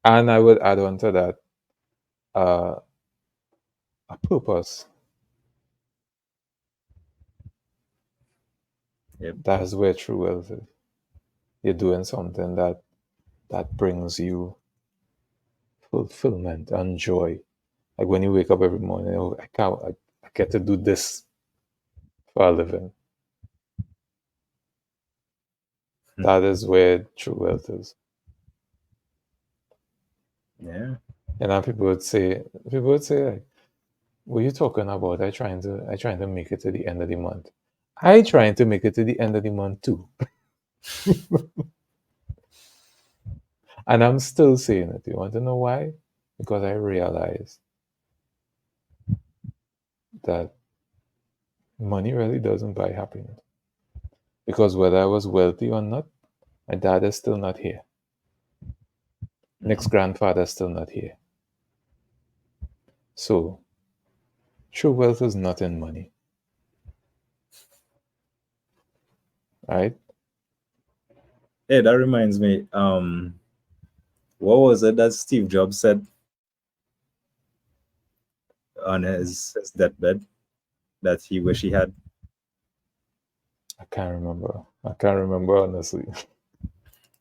And I would add on to that, uh, a purpose. Yep. That is where true wealth is. You're doing something that brings you fulfillment and joy. Like when you wake up every morning, oh, I get to do this for a living. That is where true wealth is. Yeah. And then people would say, like, what are you talking about? I trying to make it to the end of the month. I trying to make it to the end of the month too. And I'm still saying it. You want to know why? Because I realize that money really doesn't buy happiness. Because whether I was wealthy or not, my dad is still not here. Nick's Mhm. grandfather is still not here. So true wealth is not in money, right? Hey, that reminds me. What was it that Steve Jobs said? on his deathbed that he wish he had? I can't remember. I can't remember honestly.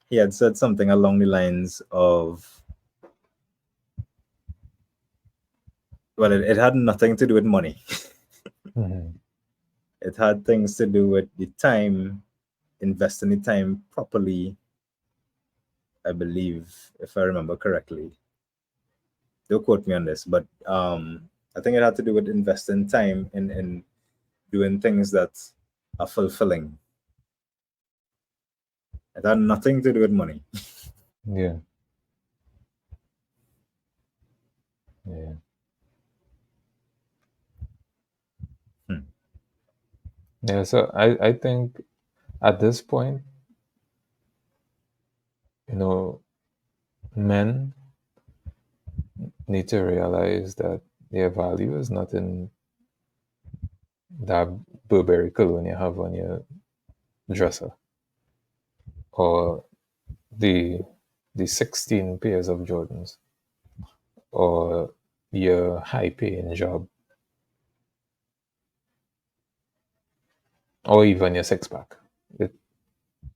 He had said something along the lines of, well, it had nothing to do with money. Mhm. It had things to do with the time, investing the time properly, I believe, if I remember correctly. Don't quote me on this, but I think it had to do with investing time in doing things that are fulfilling. It had nothing to do with money. Yeah, yeah. Hmm. Yeah, so I think at this point, you know, men need to realize that their value is not in that Burberry cologne you have on your dresser or the the 16 pairs of Jordans or your high paying job or even your six pack. It,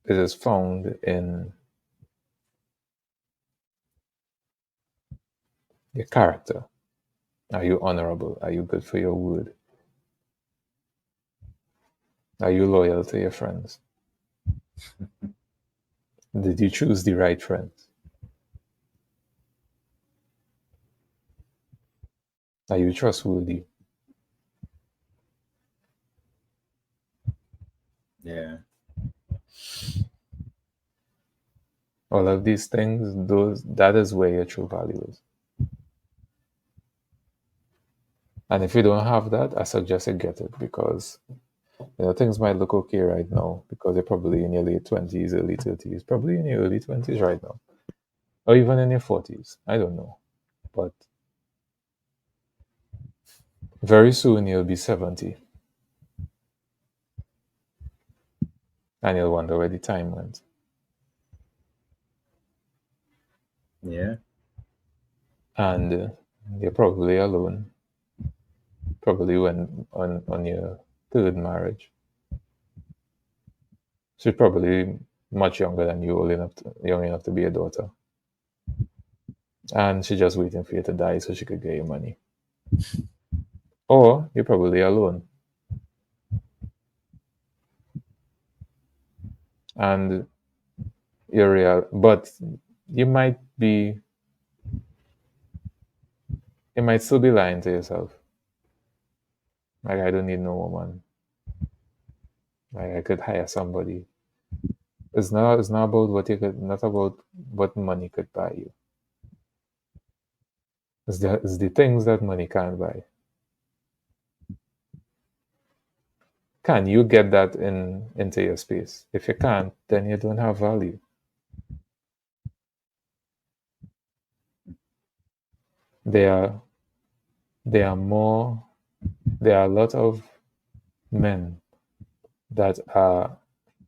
it is found in your character. Are you honorable? Are you good for your word? Are you loyal to your friends? Did you choose the right friends? Are you trustworthy? Yeah. All of these things, those that is where your true value is. And if you don't have that, I suggest you get it because things might look okay right now because you're probably in your late 20s, early 30s, probably in your early 20s right now, or even in your 40s. I don't know. But very soon you'll be 70 and you'll wonder where the time went. Yeah. And you're probably alone, probably when on your third marriage. She's probably much younger than you, young enough to be a daughter. And she's just waiting for you to die so she could get your money. Or you're probably alone. And you're real, but you might be, you might still be lying to yourself. Like, I don't need no woman. Like, I could hire somebody. It's not about what you could, not about what money could buy you. It's the things that money can't buy. Can you get that into your space? If you can't, then you don't have value. There are there are more there are a lot of men that are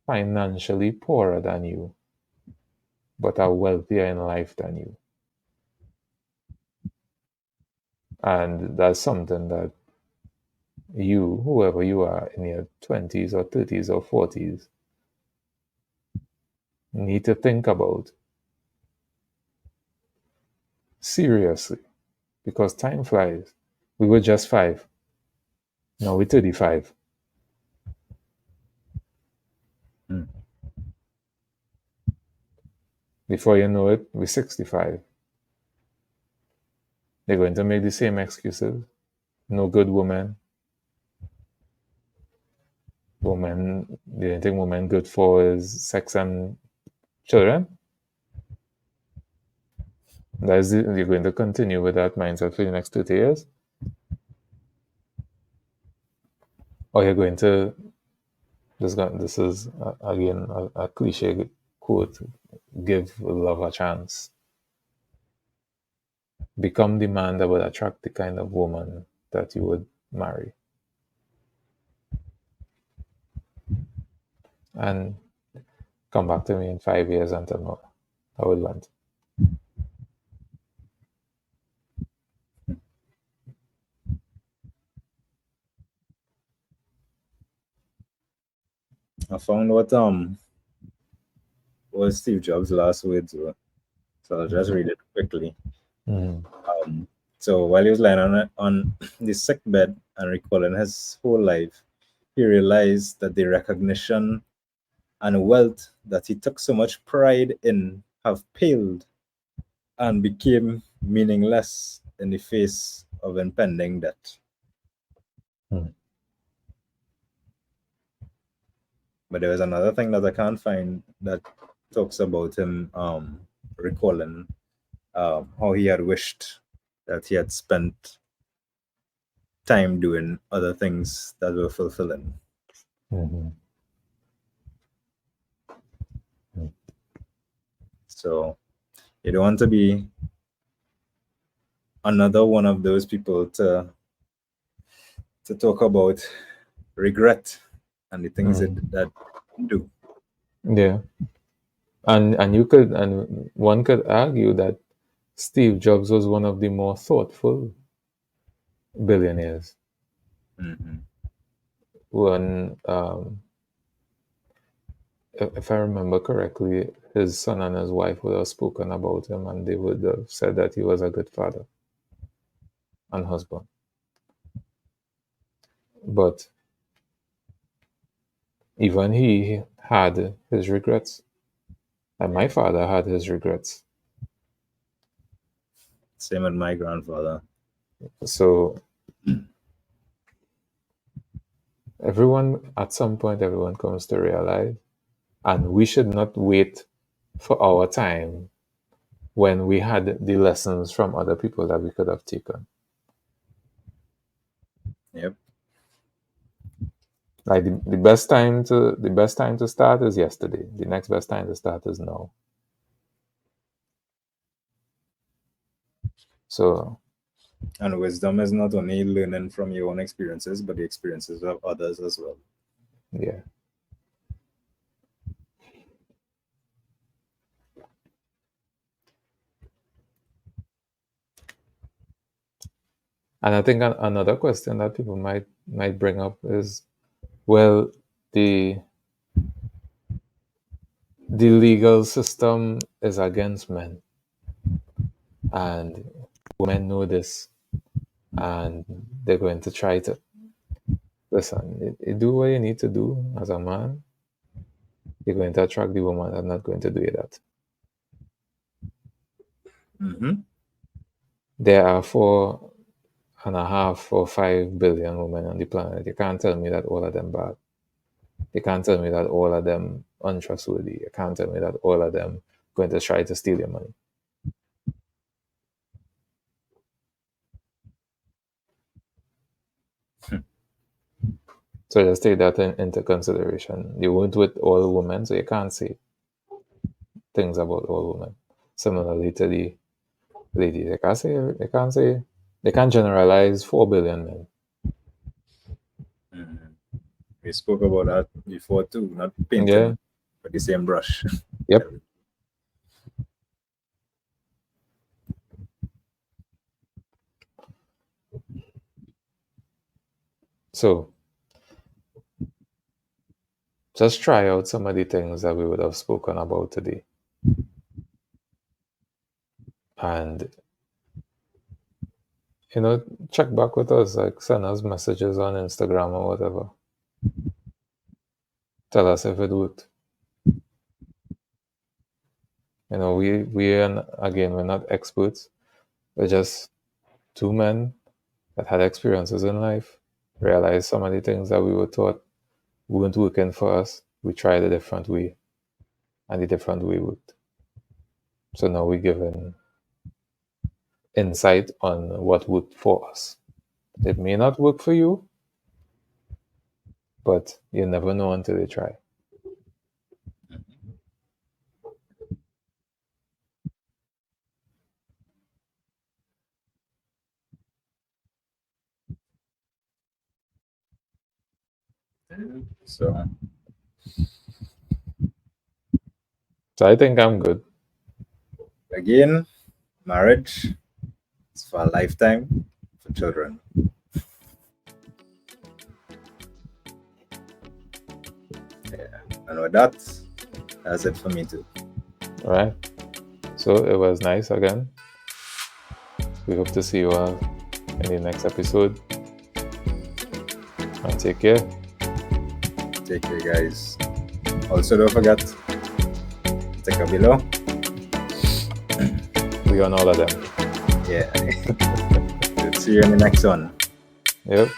financially poorer than you, but are wealthier in life than you. And that's something that you, whoever you are in your 20s or 30s or 40s, need to think about seriously because time flies. We were just five. Now we're 35. Hmm. Before you know it, we're 65. They're going to make the same excuses. No good woman. The only thing woman good for is sex and children. You're going to continue with that mindset for the next 30 years? Or you're going to, this is again a cliche quote, give love a chance. Become the man that would attract the kind of woman that you would marry. And come back to me in 5 years and tell me how it went. I found what Steve Jobs' last words were. So I'll just read it quickly. Mm. Um, so while he was lying on the sick bed and recalling his whole life, he realized that the recognition and wealth that he took so much pride in have paled and became meaningless in the face of impending death. Mm. But there was another thing that I can't find that talks about him recalling how he had wished that he had spent time doing other things that were fulfilling. Mhm. So you don't want to be another one of those people to talk about regret and the things that do. Yeah, and you could and one could argue that Steve Jobs was one of the more thoughtful billionaires. Hmm. When, if I remember correctly, his son and his wife would have spoken about him, and they would have said that he was a good father and husband. But even he had his regrets, and my father had his regrets. Same with my grandfather. So everyone, at some point, everyone comes to realize, and we should not wait for our time when we had the lessons from other people that we could have taken. Yep. Like the best time to start is yesterday. The next best time to start is now. So And wisdom is not only learning from your own experiences, but the experiences of others as well. yeah. And I think another question that people might bring up is, well, the the legal system is against men, and women know this, and they're going to try to listen. You do what you need to do as a man. You're going to attract the woman. I'm not going to do that. Hmm. There are 4.5 or 5 billion women on the planet. You can't tell me that all of them bad. You can't tell me that all of them untrustworthy. You can't tell me that all of them going to try to steal your money. So just take that into consideration. You weren't with all women, so you can't say things about all women. Similarly to the ladies, they can't generalize 4 billion men. Hmm. We spoke about that before too, not Yeah. painting with the same brush. Yep. So just try out some of the things that we would have spoken about today. And check back with us, like send us messages on Instagram or whatever. Tell us if it worked. We're not experts. We're just two men that had experiences in life, realized some of the things that we were taught weren't working for us. We tried a different way, and the different way worked. So now we're given insight on what worked for us. It may not work for you, but you never know until you try. So So I think I'm good. again, marriage is for a lifetime, for children. Yeah. And with that, that's it for me too. All right. So it was nice again. We hope to see you all in the next episode. And take care. Take care, guys. Also, don't forget, take a below. We on all of them. Yeah. See you in the next one. Yep.